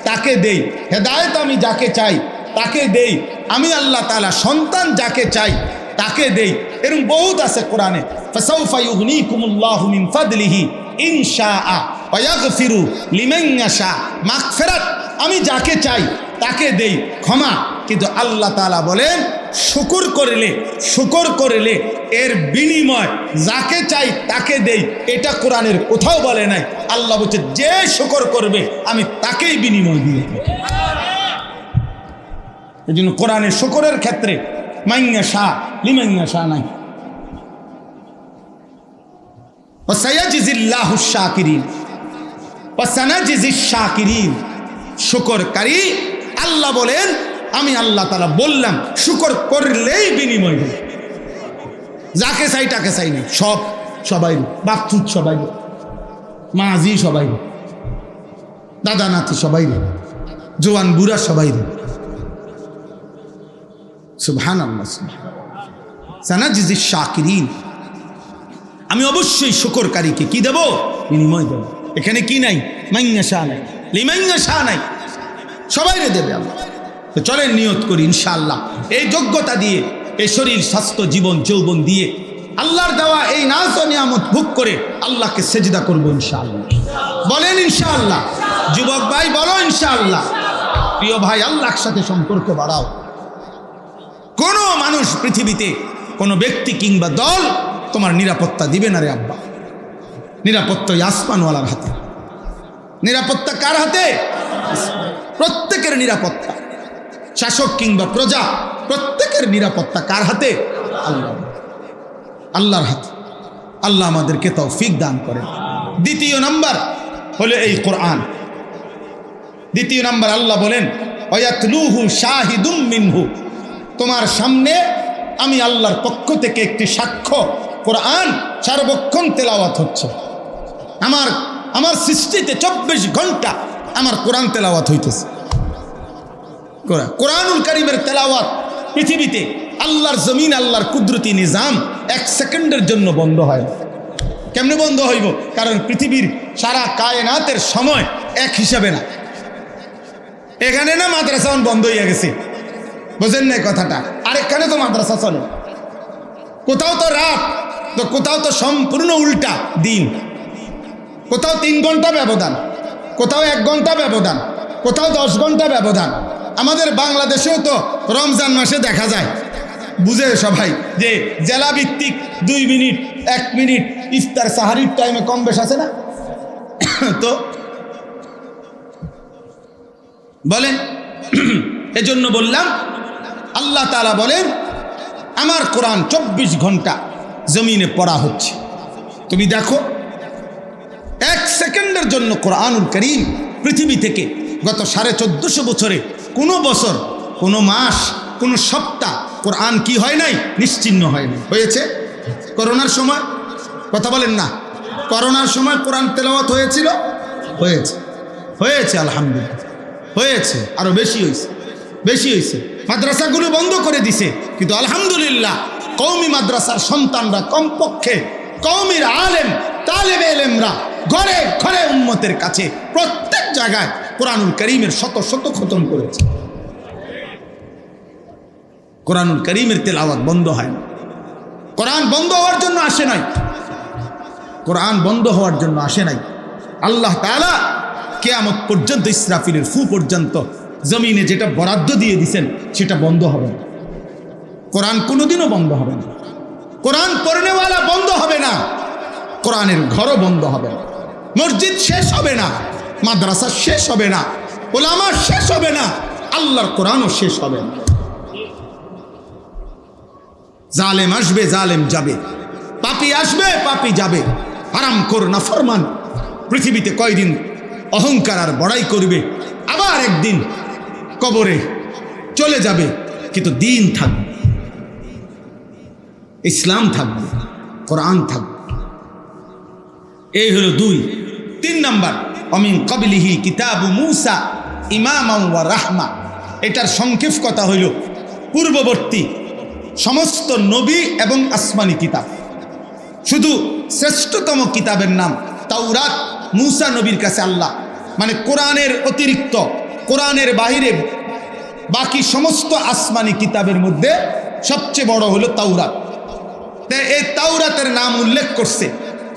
তাকে দেই, হেদায়েত আমি যাকে চাই তাকে দেই। আমি আল্লাহ তাআলা সন্তান যাকে চাই তাকে দেই। এরকম বহুত আছে কোরআনে। ফাসাউফা ইউগনিকুমুল্লাহু মিন ফাদলিহি ইনশাআ ওয়া ইয়াগফিরু লিমান ইয়াশা, মাগফিরাত আমি যাকে চাই তাকে দেই, ক্ষমা। কিন্তু আল্লাহ তাআলা বলেন শুকর করলে, শুকর করলে এর বিনিময় যাকে চাই তাকে দেই। এটা কোরআনের কোথাও বলে নাই। আল্লাহ বলছে যে শুকর করবে আমি তাকেই বিনিময় দিয়ে দেব। এই জন্য কোরআনের শুকরের ক্ষেত্রে মাইয়া শাহ লিমাইয়া শাহ নাই। ওয়াসায়াজিজিল্লাহু শাকিরিন ওয়াসানাজিজিশ শাকিরিন, শুকরকারী আল্লাহ বলেন আমি আল্লাহ তাআলা বললাম শুকর করলেই বিনিময় দেব। যাকে চাই তাকে চাই না, সব সবাই, বাপচুত সবাই, মাঝি সবাই, দাদা নাতি সবাই, জোয়ান বুড়া সবাই। সুবহানাল্লাহ। সানাজিজিশ শাকিরিন, আমি অবশ্যই শুকরকারীকে কি দেব? বিনিময় দেব। এখানে কি নাই? মাইয়া শাহ নাই, লিমাইয়া শাহ নাই, সবাই দেবে আল্লাহ। তো চলেন নিয়ত করি ইনশাআল্লাহ এই যোগ্যতা দিয়ে, এই শরীর স্বাস্থ্য জীবন যৌবন দিয়ে আল্লাহর দেওয়া এই নাজ ও নিয়ামত ভোগ করে আল্লাহকে সেজদা করবো ইনশাআল্লাহ। বলেন ইনশাআল্লাহ। যুবক ভাই বলো ইনশাআল্লাহ। প্রিয় ভাই, আল্লাহর সাথে সম্পর্ক বাড়াও। কোনো মানুষ পৃথিবীতে, কোনো ব্যক্তি কিংবা দল তোমার নিরাপত্তা দিবে না রে আব্বা। নিরাপত্তা আসমানওয়ালার হাতে। নিরাপত্তা কার হাতে? প্রত্যেকের নিরাপত্তা, শাসক কিংবা প্রজা, প্রত্যেকের নিরাপত্তা কার হাতে? আল্লাহ, আল্লাহর হাতে। আল্লাহ আমাদেরকে তৌফিক দান করেন। দ্বিতীয় নাম্বার হলো এই কোরআন। দ্বিতীয় নাম্বার আল্লাহ বলেন ওয়ায়াতলুহু শাহিদুম মিনহু, তোমার সামনে আমি আল্লাহর পক্ষ থেকে একটি সাক্ষ্য কোরআন সার্বক্ষণ তেলাওয়াত হচ্ছে। আমার সৃষ্টিতে 24 ঘন্টা আমার কোরআন তেলাওয়াত হইতেছে। কোরআনুল কারীমের তেলাওয়াত পৃথিবীতে আল্লাহর জমিন, আল্লাহর কুদরতি নিজাম 1 সেকেন্ডের জন্য বন্ধ হয় না। কেমনে বন্ধ হইব? কারণ পৃথিবীর সারা কায়নাতের সময় এক হিসাবে না। এখানে না মাদ্রাসা বন্ধ হইয়া গেছে, বুঝেন না কথাটা? আরেকখানে তো মাদ্রাসা চলে, কোথাও তো রাত, তো কোথাও তো সম্পূর্ণ উল্টা দিন, কোথাও 3 ঘন্টা ব্যবধান, কোথাও 1 ঘন্টা ব্যবধান, কোথাও 10 ঘন্টা ব্যবধান। আমাদের বাংলাদেশেও তো রমজান মাসে দেখা যায়, বুঝে সবাই, যে জেলা ভিত্তিক 2 মিনিট 1 মিনিট ইফতার সাহারির টাইমে কম বেশ আছে না? তো বলেন, এজন্য বললাম আল্লাহ তাআলা বলেন আমার কোরআন 24 ঘন্টা জমিনে পড়া হচ্ছে। তুমি দেখো 1 সেকেন্ডের জন্য কোরআনুল কারীম পৃথিবী থেকে গত 1450 বছরে কোনো বছর, কোনো মাস, কোনো সপ্তাহ কোরআন কি হয় নাই? নিশ্চিহ্ন হয় নাই। হয়েছে? করোনার সময় কথা বলেন না, করোনার সময় কোরআন তেলাওয়াত হয়েছিল? হয়েছে, হয়েছে, আলহামদুলিল্লাহ হয়েছে, আরো বেশি হয়েছে, বেশি হয়েছে। মাদ্রাসাগুলো বন্ধ করে দিছে, কিন্তু আলহামদুলিল্লাহ কওমি মাদ্রাসার সন্তানরা, কমপক্ষে কওমির আলেম তালেবে ইলমরা ঘরে ঘরে উম্মতের কাছে প্রত্যেক জায়গায় কোরআনুল কারীমের শত শত খতম করেছে। কোরআনুল কারীমের তেলাওয়াত বন্ধ হয় না। কোরআন বন্ধ হওয়ার জন্য আসে নাই, কোরআন বন্ধ হওয়ার জন্য আসে নাই। আল্লাহ তাআলা কিয়ামত পর্যন্ত, ইসরাফিলের ফু পর্যন্ত জমিনে যেটা বরাদ্দ দিয়ে দিয়েছেন সেটা বন্ধ হবে না। কোরআন কোনোদিনও বন্ধ হবে না। কোরআন পড়নেওয়ালা বন্ধ হবে না, কোরআনের ঘরও বন্ধ হবে না। মসজিদ শেষ হবে না, মাদ্রাসা শেষ হবে না, উলামা শেষ হবে না, আল্লাহর কোরআনও শেষ হবে না। জালেম আসবে, জালেম যাবে, পাপী আসবে, পাপী যাবে। হারামখোর নাফরমান পৃথিবীতে কয়দিন অহংকার আর বড়াই করবে, আবার একদিন কবরে চলে যাবে, কিন্তু দিন থাকবে, ইসলাম থাকবে, কোরআন থাকবে। এই হলো 2। 3 নাম্বার, অমিন ক্বাবলিহি কিতাবু মূসা ইমামান ওয়া রাহমা। এটার সংক্ষেপ কথা হইল পূর্ববর্তী সমস্ত নবী এবং আসমানি কিতাব, শুধু শ্রেষ্ঠতম কিতাবের নাম তাওরাত মূসা নবীর কাছে আল্লাহ, মানে কোরআনের অতিরিক্ত, কোরআনের বাহিরে বাকি সমস্ত আসমানি কিতাবের মধ্যে সবচেয়ে বড় হলো তাওরাত। এই তাওরাতের নাম উল্লেখ করছে,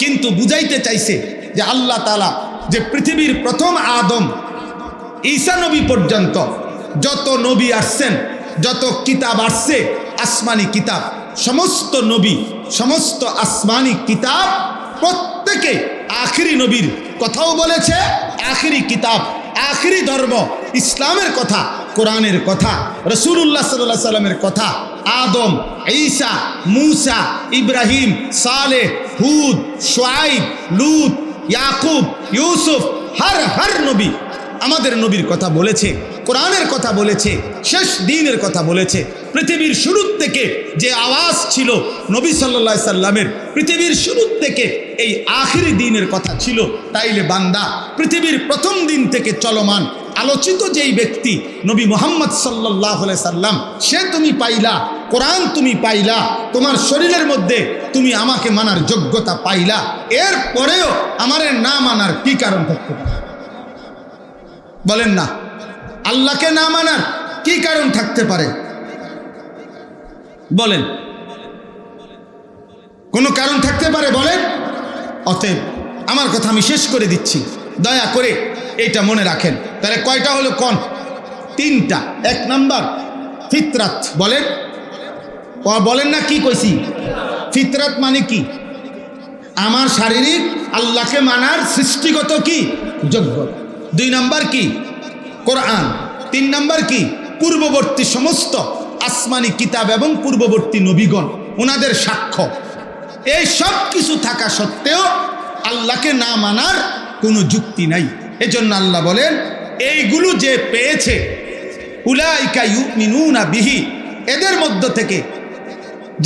কিন্তু বুঝাইতে চাইছে যে আল্লাহ তাআলা যে পৃথিবীর প্রথম আদম ঈসা নবী পর্যন্ত যত নবী আসছেন, যত কিতাব আসছে, আসমানি কিতাব, সমস্ত নবী, সমস্ত আসমানি কিতাব প্রত্যেকে আখিরি নবীর কথাও বলেছে, আখিরি কিতাব, আখিরি ধর্ম ইসলামের কথা, কোরআনের কথা, রাসূলুল্লাহ সাল্লাল্লাহু আলাইহি সাল্লামের কথা, আদম, ঈসা, মূসা, ইব্রাহিম, সালেহ, হুদ, শুআইব, লূত, ইয়াকুব, ইউসুফ, হর নবী আমাদের নবীর কথা বলেছে, কোরআনের কথা বলেছে, শেষ দিনের কথা বলেছে। পৃথিবীর শুরুর থেকে যে আওয়াজ ছিল নবী সাল্লাল্লাহু আলাইহি সাল্লামের, পৃথিবীর শুরুর থেকে এই আখিরি দিনের কথা ছিল। তাইলে বান্দা, পৃথিবীর প্রথম দিন থেকে চলমান আলোচিত যেই ব্যক্তি নবী মুহাম্মদ সাল্লাল্লাহু আলাইহি সাল্লাম, সে তুমি পাইলা, কোরআন তুমি পাইলা, তোমার শরীরের মধ্যে তুমি আমাকে মানার যোগ্যতা পাইলা, এর পরেও আমারে না মানার কি কারণ থাকতে পারে? বলেন না, আল্লাহকে না মানার কি কারণ থাকতে পারে? বলেন, কোনো কারণ থাকতে পারে? বলেন। অতএব আমার কথা আমি শেষ করে দিচ্ছি, দয়া করে এইটা মনে রাখেন। তাহলে কয়টা হলো? কোন 3টা। 1 নাম্বার ফিতরাত। বলেন, বলেন না, কি কইছি? ফিতরাত মানে কি? আমার শারীরিক আল্লাহকে মানার সৃষ্টিগত কি যোগ্যতা। 2 নাম্বার কি? কোরআন। 3 নাম্বার কি? পূর্ববর্তী সমস্ত আসমানি কিতাব এবং পূর্ববর্তী নবীগণ, ওনাদের সাক্ষ্য। এই সব কিছু থাকা সত্ত্বেও আল্লাহকে না মানার কোনো যুক্তি নাই। এজন্য আল্লাহ বলেন, এইগুলো যে পেয়েছে, উলাইকা ইউমিনুনা বিহি, এদের মধ্য থেকে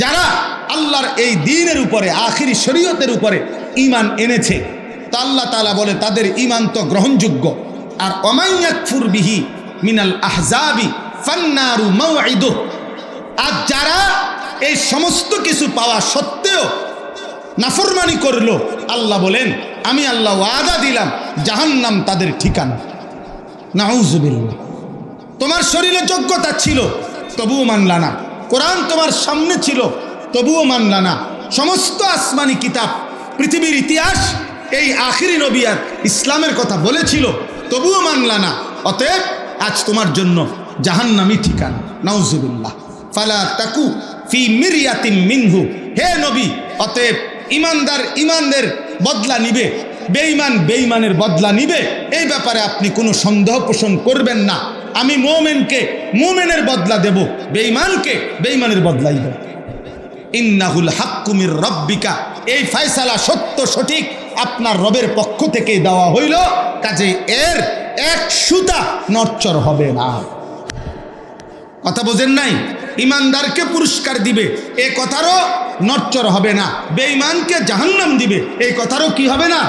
যারা আল্লাহর এই দ্বীনের উপরে, আখিরি শরীয়তের উপরে ঈমান এনেছে, তা আল্লাহ তাআলা বলে তাদের ঈমান তো গ্রহণযোগ্য। আর ওমান ইয়াকফুর বিহি মিনাল আহজাবি ফান্নারু মাওঈদুহু, আর যারা এই সমস্ত কিছু পাওয়া সত্ত্বেও নাফরমানি করলো, আল্লাহ বলেন আমি আল্লাহ ওয়াদা দিলাম জাহান্নাম তাদের ঠিকানা। নাউযুবিল্লাহ। তোমার শরীরে যোগ্যতা ছিল, তবুও মানলা না। কোরআন তোমার সামনে ছিল, তবুও মানলা না। সমস্ত আসমানি কিতাব, পৃথিবীর ইতিহাস এই আখিরি নবী আর ইসলামের কথা বলেছিল, তবুও মানলা না, অতএব আজ তোমার জন্য জাহান্নামী ঠিকানা। নাউজুবিল্লাহ। ফালা তাকু ফি মিরিয়াতিন মিনহু, হে নবী, অতএব ইমানদার ইমানদের বদলা নিবে, বেঈমান বেঈমানের বদলা নিবে, এই ব্যাপারে আপনি কোনো সন্দেহ পোষণ করবেন না। আমি মুমিনকে মুমিনের বদলা দেব, বেঈমানকে বেঈমানের বদলাই দেব। ইন্নাহুল হাক্কু মির রাব্বিকা, এই ফয়সালা সত্য সঠিক আপনার রবের পক্ষ থেকে দেওয়া হইল, কাজে এর এক সুতা নড়চড় হবে না। কথা বোঝেন নাই? ইমানদারকে পুরস্কার দিবে, এ কথারও নড়চড় হবে না। বেঈমানকে জাহান্নাম দিবে, এই কথারও কি হবে না?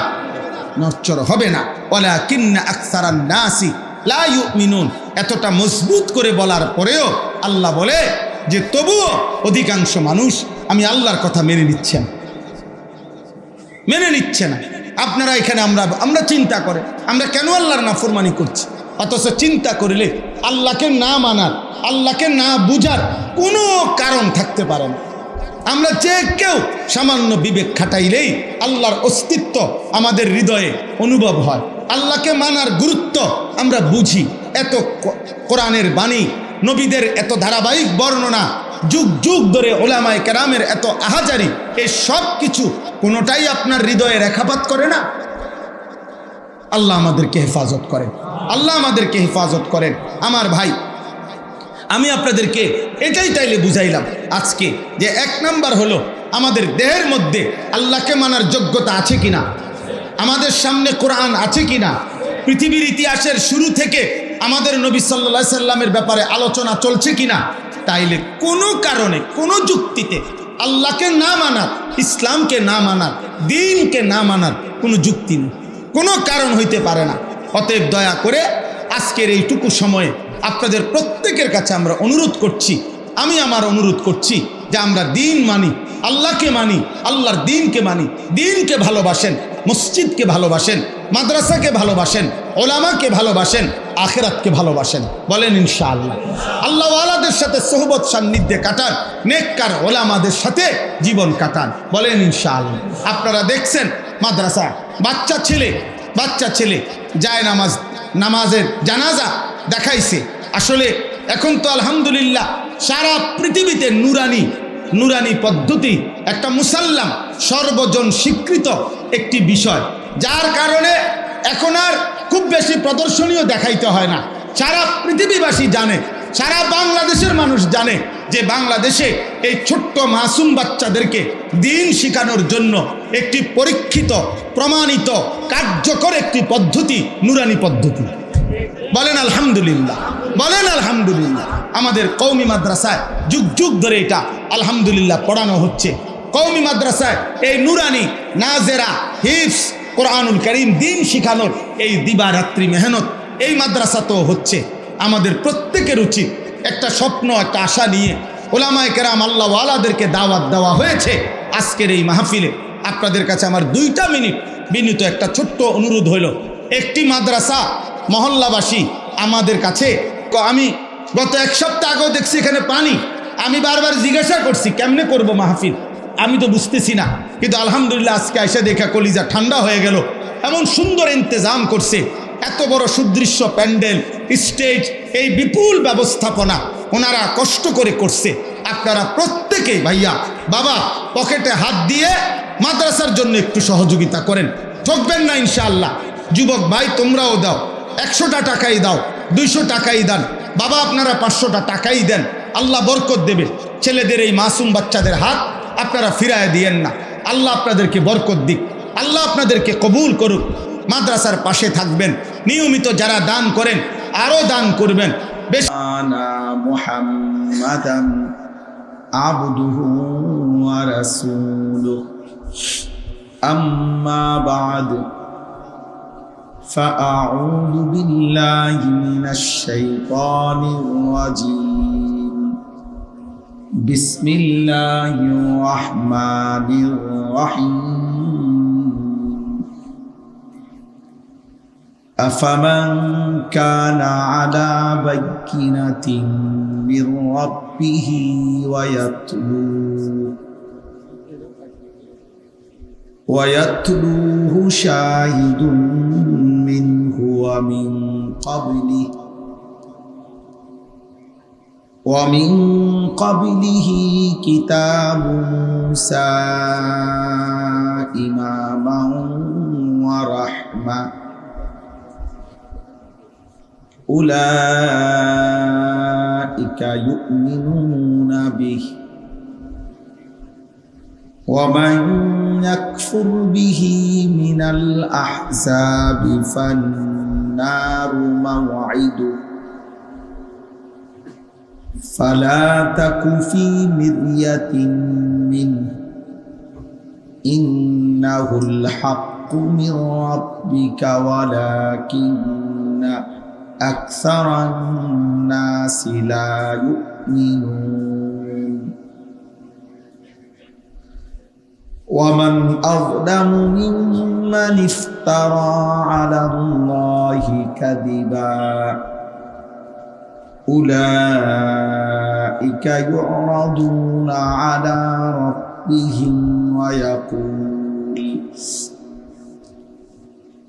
নড়চড় হবে না। ওয়ালাকিন্না আকসারান নাসি লা ইউমিনুন, এতটা মজবুত করে বলার পরেও আল্লাহ বলে যে তবুও অধিকাংশ মানুষ আমি আল্লাহর কথা মেনে নিচ্ছে না। আপনারা এখানে আমরা চিন্তা করে আমরা কেন আল্লাহর নাফরমানি করছি, অথচ চিন্তা করলে আল্লাহকে না মানার, আল্লাহকে না বুঝার কোনো কারণ থাকতে পারে না। আমরা যে কেউ সামান্য বিবেক খাটাইলেই আল্লাহর অস্তিত্ব আমাদের হৃদয়ে অনুভব হয়, আল্লাহকে মানার গুরুত্ব আমরা বুঝি। এত কোরআনের বাণী, নবীদের এত ধারাবাহিক বর্ণনা, যুগ যুগ ধরে ওলামায়ে কেরামের এত আহাজারি, এই সব কিছু কোনোটাই আপনার হৃদয়ে রেখাপাত করে না। আল্লাহ আমাদেরকে হেফাজত করেন, আল্লাহ আমাদেরকে হেফাজত করেন। আমার ভাই, আমি আপনাদেরকে এটাই তাইলে বুঝাইলাম আজকে যে এক নাম্বার হলো আমাদের দেহের মধ্যে আল্লাহকে মানার যোগ্যতা আছে কিনা, আমাদের সামনে কোরআন আছে কিনা, পৃথিবীর ইতিহাসের শুরু থেকে আমাদের নবী সাল্লাল্লাহু আলাইহি সাল্লামের ব্যাপারে আলোচনা চলছে কিনা। তাইলে কোনো কারণে কোনো যুক্তিতে আল্লাহকে না মানার, ইসলামকে না মানার, দ্বীনকে না মানার কোনো যুক্তি নেই, কোনো কারণ হইতে পারে না। অতএব দয়া করে আজকের এইটুকু সময়ে আপনাদের প্রত্যেকের কাছে আমরা অনুরোধ করছি, আমি আমার অনুরোধ করছি যে আমরা দ্বীন মানি, আল্লাহকে মানি, আল্লাহর দ্বীনকে মানি, দ্বীনকে ভালোবাসেন, মসজিদকে ভালোবাসেন, মাদ্রাসাকে ভালোবাসেন, ওলামাকে ভালোবাসেন, আখিরাতকে ভালোবাসেন। বলেন ইনশাআল্লাহ। আল্লাহওয়ালাদের সাথে সোহবত সান্নিধ্যে কাটান, নেককার ওলামাদের সাথে জীবন কাটান। বলেন ইনশাআল্লাহ। আপনারা দেখছেন মাদ্রাসা বাচ্চা ছেলে যায় নামাজের জানাজা দেখাইছে। আসলে এখন তো আলহামদুলিল্লাহ সারা পৃথিবীতে নুরানি পদ্ধতি একটা মুসাল্লাম, সর্বজন স্বীকৃত একটি বিষয়, যার কারণে এখন আর খুব বেশি প্রদর্শনীয় দেখাইতে হয় না। সারা পৃথিবীবাসী জানে, সারা বাংলাদেশের মানুষ জানে যে বাংলাদেশে এই ছোট্ট মাসুম বাচ্চাদেরকে দ্বীন শিখানোর জন্য একটি পরীক্ষিত, প্রমাণিত, কার্যকর একটি পদ্ধতি নুরানি পদ্ধতি। বলেন আলহামদুলিল্লাহ, বলেন আলহামদুলিল্লাহ। আমাদের কওমি মাদ্রাসায় যুগ যুগ ধরে এটা আলহামদুলিল্লাহ পড়ানো হচ্ছে। কওমি মাদ্রাসায় এই নুরানি, নাজেরা, হিফজ, কোরআনুল কারীম, দ্বীন শিখানোর এই দিবারাত্রি মেহনত এই মাদ্রাসা তো হচ্ছে। আমাদের প্রত্যেকের উচিত একটা স্বপ্ন, একটা আশা নিয়ে ওলামায়ে কেরাম, আল্লাহওয়ালাদেরকে দাওয়াত দেওয়া হয়েছে আজকের এই মাহফিলে। আপনাদের কাছে আমার 2 মিনিট বিনীত একটা ছোট্ট অনুরোধ হলো, একটি মাদ্রাসা মহল্লাবাসী আমাদের কাছে, আমি গত 1 সপ্তাহ আগেও দেখছি এখানে পানি, আমি বারবার জিজ্ঞাসা করছি কেমনে করব মাহফিল, আমি তো বুঝতেছি না, কিন্তু আলহামদুলিল্লাহ আজকে এসে দেখা কলিজা ঠান্ডা হয়ে গেল। এমন সুন্দর ইন্তজাম করছে, এত বড় সুদৃশ্য প্যান্ডেল, স্টেজ, এই বিপুল ব্যবস্থাপনা ওনারা কষ্ট করে করছে। আপনারা প্রত্যেকেই ভাইয়া বাবা পকেটে হাত দিয়ে মাদ্রাসার জন্য একটু সহযোগিতা করেন, ঠকবেন না ইনশাআল্লাহ। যুবক ভাই তোমরাও দাও, 100টা টাকাই দাও, 200 টাকাই দেন, বাবা আপনারা 500টা টাকাই দেন, আল্লাহ বরকত দেবে। ছেলেদের এই মাসুম বাচ্চাদের হাত আপনারা ফিরায় দিয়েন না, আল্লাহ আপনাদেরকে বরকত দিক, আল্লাহ আপনাদেরকে কবুল করুক। মাদ্রাসার পাশে থাকবেন, নিয়মিত যারা দান করেন আরও দান করবেন। মুহাম্মাদান আবদুহু ওয়া রাসূলুহু আম্মা বা'দ فأعوذ بالله من الشيطان الرجيم بسم الله الرحمن الرحيم أفمن كان على بينة من ربه ويتلوه ويتلوه شاهد منه ومن قبله كتاب موسى إماما ورحمة أولئك يؤمنون به ومن يكفر به من الأحزاب فالنار موعده فلا تك في مرية منه إنه الحق من ربك ولكن أكثر الناس لا يؤمنون ومن أظلم ممن افترى على الله كذبا أولئك يعرضون على ربهم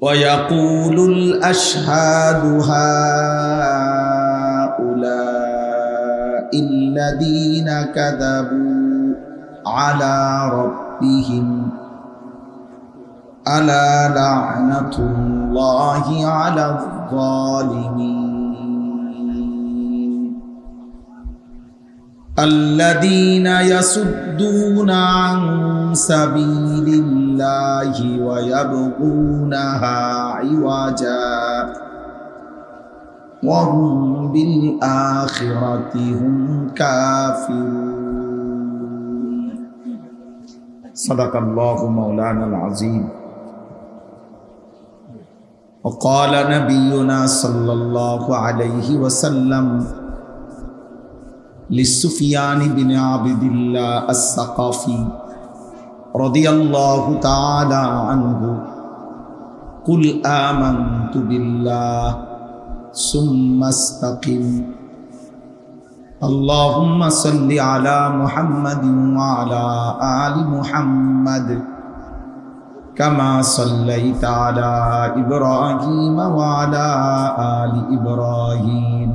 ويقول الأشهاد هؤلاء الذين كذبوا على ربهم ألا لعنة الله على الظالمين الذين يصدون عن سبيل الله ويبغونها عوجا وهم بالآخرة هم كافرون صدق الله مولانا العظيم وقال نبينا صلى الله عليه وسلم لسفيان بن عبد الله الثقفي رضي الله تعالى عنه قل آمنت بالله ثم استقم اللهم صل على محمد وعلى آل محمد كما صليت على إبراهيم وعلى آل إبراهيم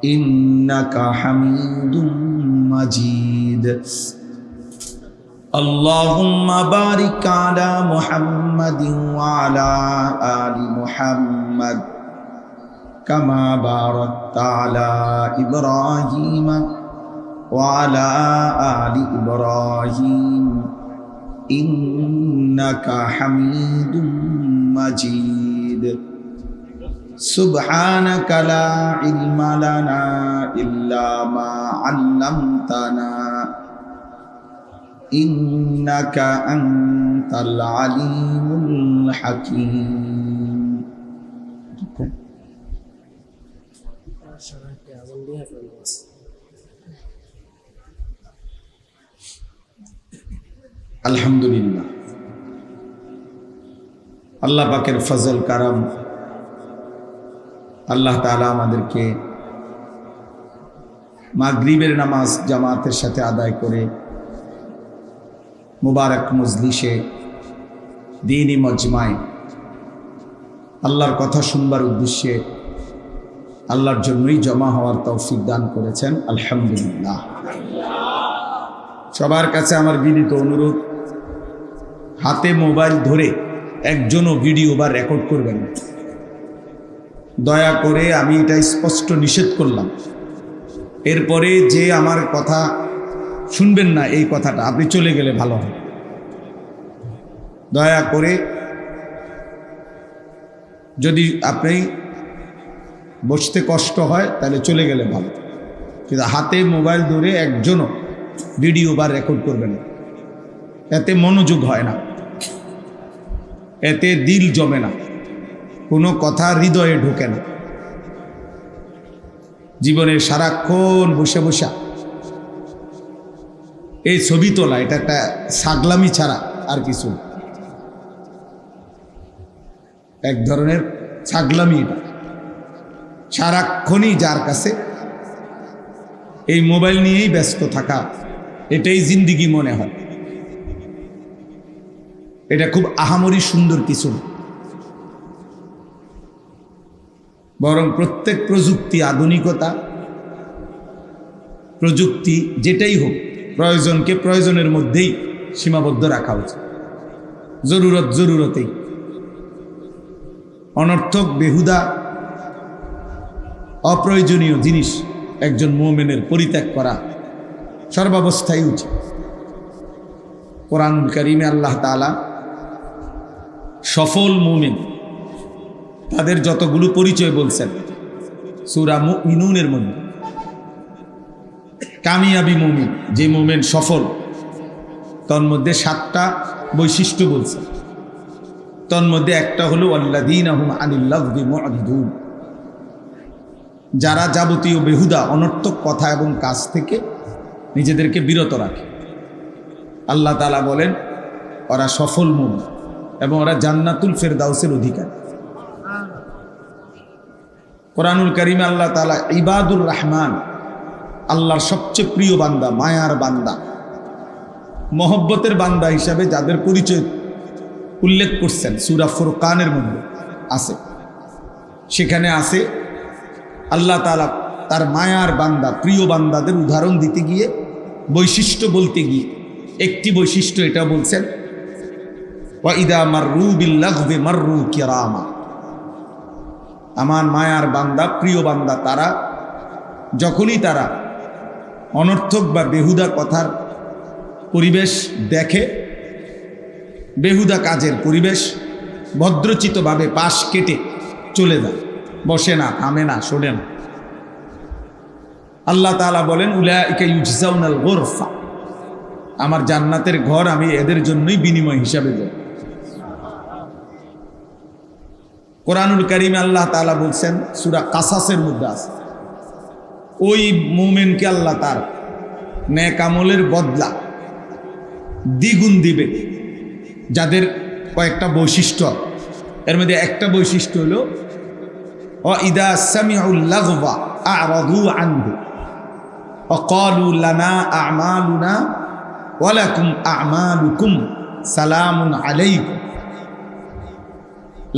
إنك حميد مجيد اللهم بارك على محمد وعلى آل محمد كما باركت على إبراهيم وعلى آل إبراهيم إنك حميد مجيد سبحانك لا علم لنا إلا ما علمتنا إنك أنت العليم الحكيم আলহামদুলিল্লাহ আল্লাহ পাকের ফজল কারাম আল্লাহ তাআলা আমাদেরকে মাগরিবের নামাজ জামাতের সাথে আদায় করে মুবারক মজলিসে দ্বীনি মজমায় আল্লাহর কথা শুনবার উদ্দেশ্যে আল্লাহর জন্যই জমা হওয়ার তৌফিক দান করেছেন আলহামদুলিল্লাহ। সবার কাছে আমার বিনীত অনুরোধ, হাতে মোবাইল ধরে একজনও ভিডিও বা রেকর্ড করবেন না, দয়া করে। আমি এটা স্পষ্ট নিষেধ করলাম। এরপরে যে আমার কথা শুনবেন না, এই কথাটা আপনি চলে গেলে ভালো হয়। দয়া করে, যদি আপনি বসতে কষ্ট হয় তাহলে চলে গেলে ভালো, কিন্তু হাতে মোবাইল ধরে একজনও ভিডিও বা রেকর্ড করবেন না। এতে মনোযোগ হয় না, এতে দিল জমে না, কোনো কথা হৃদয়ে ঢোকে না। জীবনে সারাক্ষণ বসে বসে এই ছবি তোলা, এটা একটা ছাগলামি ছাড়া আর কিছু, এক ধরনের ছাগলামি। এটা সারাক্ষণই যার কাছে এই মোবাইল নিয়েই ব্যস্ত থাকা, এটাই জিন্দিগি মনে হয়। এটা খুব আহামরি সুন্দর কিছু না, বরং প্রত্যেক প্রযুক্তি, আধুনিকতা, প্রযুক্তি যেটাই হোক, প্রয়োজনকে প্রয়োজনের মধ্যেই সীমাবদ্ধ রাখা উচিত। জরুরতেই অনর্থক, বেহুদা, অপ্রয়োজনীয় জিনিস একজন মুমিনের পরিত্যাগ করা সর্বাবস্থায় উচিত। কোরআনুল কারীমে আল্লাহ তাআলা সফল মুমিন তাদের যতগুলো পরিচয় বলছেন সূরা মুমিনুনের মধ্যে, কামিয়াবি মুমিন, যে মুমিন সফল, তন্মধ্যে 7টা বৈশিষ্ট্য বলছে। তন্মধ্যে একটা হলো আল্লাযীনা হুম আনিল লাগবি মু'রিদুন, যারা যাবতীয় বেহুদা অনর্থক কথা এবং কাজ থেকে নিজেদেরকে বিরত রাখে। আল্লাহ তাআলা বলেন ওরা সফল মুমিন এবং ওরা জান্নাতুল ফেরদাউসের অধিকারী। কোরআনুল কারীমে আল্লাহ তাআলা ইবাদুর রহমান, আল্লাহর সবচেয়ে প্রিয় বান্দা, মায়ার বান্দা, মহব্বতের বান্দা হিসাবে যাদের পরিচয় উল্লেখ করছেন সূরা ফুরকানের মধ্যে আছে। সেখানে আছে আল্লাহ তাআলা তার মায়ার বান্দা, প্রিয় বান্দাদের উদাহরণ দিতে গিয়ে, বৈশিষ্ট্য বলতে গিয়ে একটি বৈশিষ্ট্য এটা বলছেন, ওয়া ইদা মাররু বিল লাগবি মাররু কিরামা। আমার মায়ার বান্দা, প্রিয় বান্দা তারা যখনই তারা অনর্থক বা বেহুদা কথার পরিবেশ দেখে, বেহুদা কাজের পরিবেশ, ভদ্রচিতভাবে পাশ কেটে চলে যায়, বসে না, থামে না, শোনে না। আল্লাহ তাআলা বলেন উলাইকা ইউজজাউনাল গুরফা, আমার জান্নাতের ঘর আমি এদের জন্যই বিনিময় হিসাবে দেব। কোরআনুল কারীমে আল্লাহ তাআলা বলছেন সূরা কাসাসের মধ্যে আছে, ওই মুমিনকে আল্লাহ তার নেক আমলের বদলা দ্বিগুণ দিবে, যাদের কয়েকটা বৈশিষ্ট্য। এর মধ্যে একটা বৈশিষ্ট্য হলো ওয়া ইদা সামিউল লাগওয়া আ'রাদু আনহু ওয়া ক্বালু লানা আ'মালুনা ওয়া লাকুম আ'মালুকুম সালামুন আলাইকুম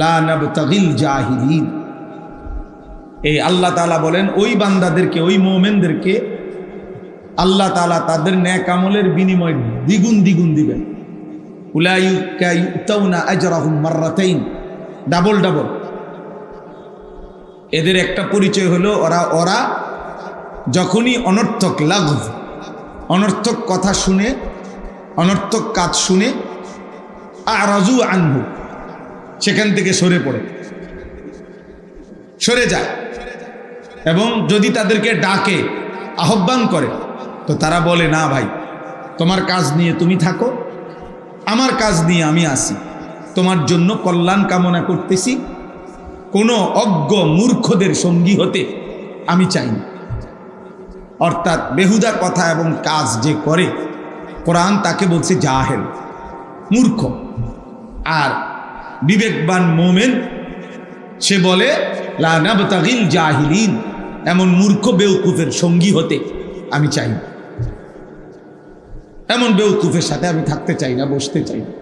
লা নাবতাগিল জাহিলিন। এই আল্লাহ তাআলা বলেন ওই বান্দাদেরকে, ওই মুমিনদেরকে আল্লাহ তাআলা তাদের নেক আমলের বিনিময় দ্বিগুণ দ্বিগুণ দিবেন। উলাইকা ইউতাউনা আজরাহুম মাররাতাইন, ডাবল ডাবল। এদের একটা পরিচয় হলো ওরা যখনই অনর্থক লাগব, অনর্থক কথা শুনে, অনর্থক কাজ শুনে, আ'রাজু আনহু, সেখান থেকে সরে পড়ে, সরে যায়। এবং যদি তাদেরকে ডাকে, আহ্বান করে, তো তারা বলে না ভাই, তোমার কাজ নিয়ে তুমি থাকো, আমার কাজ নিয়ে আমি আসি, তোমার জন্য কল্যাণ কামনা করতেছি, কোনো অজ্ঞ মূর্খদের সঙ্গী হতে আমি চাই না। অর্থাৎ বেহুদা কথা এবং কাজ যে করে, কোরআন তাকে বলছে জাহেল, মূর্খ। আর বিবেকবান মোমেন সে বলে লা নাবতাগিল জাহিলিন, এমন মূর্খ বেউকুফের সঙ্গী হতে আমি চাই না, এমন বেউকুফের সাথে আমি থাকতে চাই না, বসতে চাই না।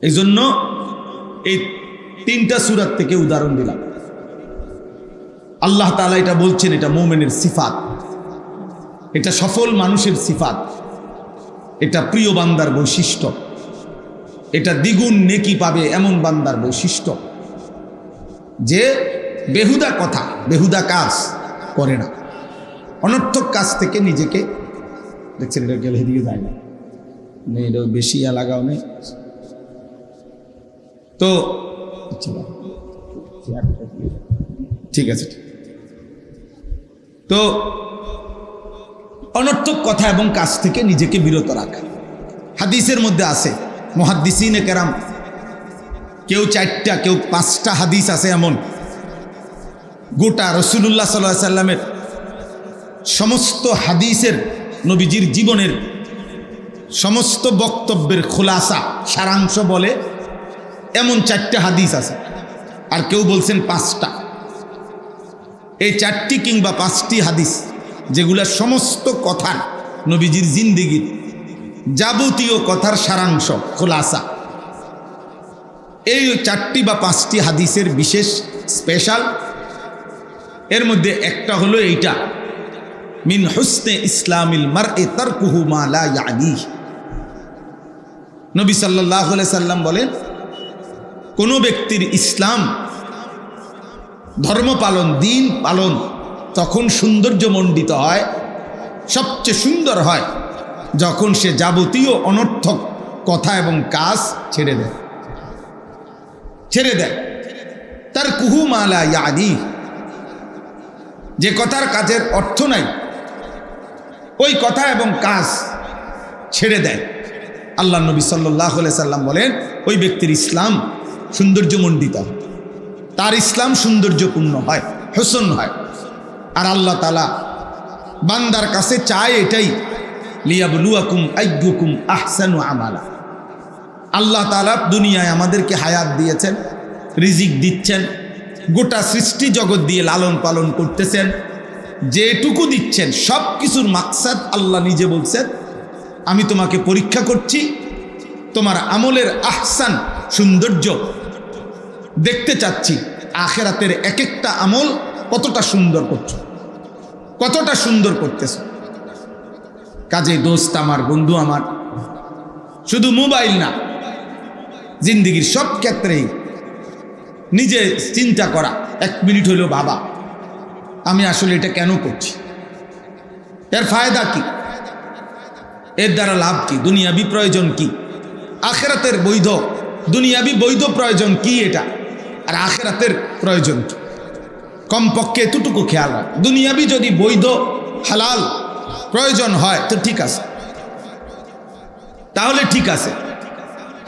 এই জন্য এই 3টা সূরা থেকে উদাহরণ দিলাম। আল্লাহ তাআলা এটা বলছেন, এটা মুমিনের সিফাত, এটা সফল মানুষের সিফাত, এটা প্রিয় বান্দার বৈশিষ্ট্য, এটা দ্বিগুণ নেকি পাবে এমন বান্দার বৈশিষ্ট্য, যে বেহুদা কথা, বেহুদা কাজ করে না, অনর্থক কাজ থেকে নিজেকে, দেখছেন এটা গেলে এদিকে যায় না, এটা বেশি লাগাও নেই তো, ঠিক আছে। তো অনর্থক কথা এবং কাজ থেকে নিজেকে বিরত রাখা। হাদিসের মধ্যে আছে, মুহাদ্দিসিনে কেরাম কেউ 4টা, কেউ 5টা হাদিস আছে এমন, গোটা রাসূলুল্লাহ সাল্লাল্লাহু আলাইহি সাল্লামের সমস্ত হাদিসের, নবীজির জীবনের সমস্ত বক্তব্যের খুলাসা, সারাংশ বলে এমন 4টা হাদিস আছে। আর কেউ বলছেন 5টা। এই 4টি কিংবা 5টি হাদিস যেগুলা সমস্ত কথার, নবীজির জিন্দেগির যাবতীয় কথার সারাংশ, খোলাসা। এই 4টি বা 5টি হাদিসের বিশেষ স্পেশাল, এর মধ্যে একটা হলো এইটা, মিন হুসনে ইসলামিল মারই তারকুহু মা লা ইয়ানি। নবী সাল্লাল্লাহু আলাইহি সাল্লাম বলেন, কোনো ব্যক্তির ইসলাম ধর্ম পালন, দিন পালন তখন সৌন্দর্যমণ্ডিত হয়, সবচেয়ে সুন্দর হয় যখন সে যাবতীয় অনর্থক কথা এবং কাজ ছেড়ে দেয়। তার কুহু মালা ইয়াদি, যে কথার কাজের অর্থ নাই ওই কথা এবং কাজ ছেড়ে দেয়। আল্লাহ নবী সাল্লাল্লাহু আলাইহি সাল্লাম বলেন, ওই ব্যক্তির ইসলাম সৌন্দর্যমণ্ডিত, তার ইসলাম সৌন্দর্যপূর্ণ হয়, হোসন হয়। আর আল্লাহ তাআলা বান্দার কাছে চায় এটাই, লিয়াবলুয়াকুম আইয়ুকুম আহসানু আমালা। আল্লাহ তাআলা দুনিয়ায় আমাদেরকে হায়াত দিয়েছেন, রিজিক দিচ্ছেন, গোটা সৃষ্টি জগৎ দিয়ে লালন পালন করতেছেন, যেটুকু দিচ্ছেন সব কিছুর মাকসাদ আল্লাহ নিজে বলছেন, আমি তোমাকে পরীক্ষা করছি, তোমার আমলের আহসান, সৌন্দর্য দেখতে চাচ্ছি। আখিরাতের এক একটা আমল কতটা সুন্দর করছো, কতটা সুন্দর করতেছ। কাজে দোস্ত আমার, বন্ধু আমার, শুধু মোবাইল না, জিন্দিগির সব ক্ষেত্রেই নিজে চিন্তা করা, 1 মিনিট হইলেও ভাবা, আমি আসলে এটা কেন করছি, এর ফায়দা কি, এর দ্বারা লাভ কি, দুনিয়াবি প্রয়োজন কি, আখিরাতের বৈধ দুনিয়াবি বৈধ প্রয়োজন কি এটা, আর আখিরাতের প্রয়োজন কি। কমপক্ষে এতটুকু খেয়াল রাখ, দুনিয়াবি যদি বৈধ হালাল প্রয়োজন হয় তো ঠিক আছে, তাহলে ঠিক আছে,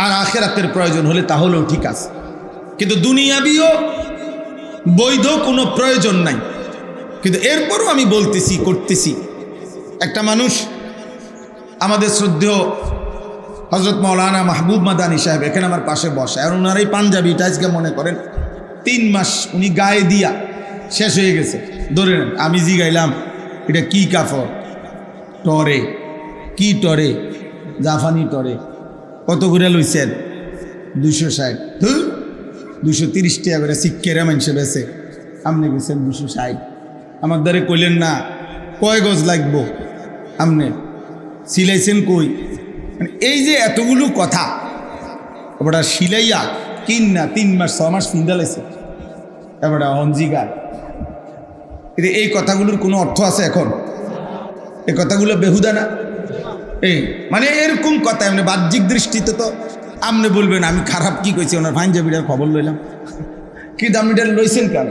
আর আখিরাতের প্রয়োজন হলে তাহলেও ঠিক আছে। কিন্তু দুনিয়াবিও বৈধ কোনো প্রয়োজন নাই, কিন্তু এরপরও আমি বলতেছি, করতেছি। একটা মানুষ, আমাদের শ্রদ্ধেয় হযরত মাওলানা মাহবুব মাদানী সাহেব এখানে আমার পাশে বসে, আর ওনার এই পাঞ্জাবিটা আজকে মনে করেন 3 মাস উনি গায়ে দিয়া শেষ হয়ে গেছে। ধরে নেন আমি জিগাইলাম এটা কি কাপড়, টরে, কি টরে, জাফানি টরে, কত করে লইছেন? 260। 230 টাকা করে শিক্ষেরা মানুষে বেছে, আপনি গেছেন 260। আমার দ্বারে কইলেন না কয় গজ লাগবো, আপনি সিলাইছেন কই? মানে এই যে এতগুলো কথা, ওটা সিলাইয়া কিন না 3 মাস 6 মাস ফিন্দালাইছে, এবার অঞ্জিগার। এই কথাগুলোর কোনো অর্থ আছে এখন? এই কথাগুলো বেহুদা না? এই মানে এরকম কথা, এমনি বাহ্যিক দৃষ্টিতে তো আপনি বলবেন আমি খারাপ কি কইছি, ওনার পাঞ্জাবিটার খবর লইলাম, কিন্তু আপনি এটা লইছেন কেন?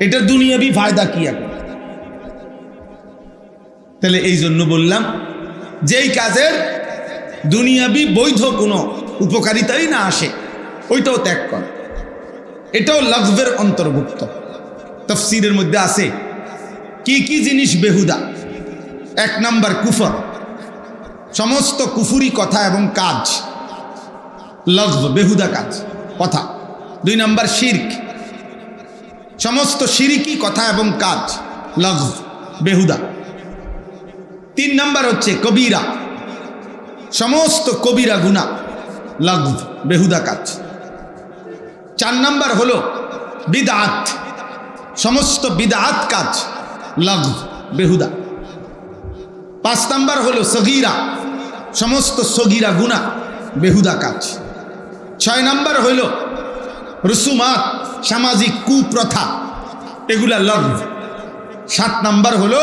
এটা দুনিয়াবি ফায়দা কি এখন? তাহলে এই জন্য বললাম, যেই কাজের দুনিয়াবি বৈধ কোনো উপকারিতাই না আসে ওইটাও ত্যাগ কর, এটাও লগবের অন্তর্ভুক্ত। তাফসীরের মধ্যে আছে কি কি জিনিস বেহুদা। 1 নাম্বার কুফর, সমস্ত কুফুরি কথা এবং কাজ লগব, বেহুদা কাজ কথা। 2 নাম্বার শিরক, সমস্ত শিরিকি কথা এবং কাজ লগব, বেহুদা। 3 নাম্বার হচ্ছে কবিরা, সমস্ত কবিরা গুনাহ লগব, বেহুদা কাজ। 4 নাম্বার হলো বিদআত, সমস্ত বিদআত কাজ লগব, বেহুদা। 5 নাম্বার হলো সগীরা, সমস্ত সগীরা গুনাহ, বেহুদা কাজ। 6 নাম্বার হইল রুসুমাত, সামাজিক কুপ্রথা, এগুলা লগব। 7 নাম্বার হলো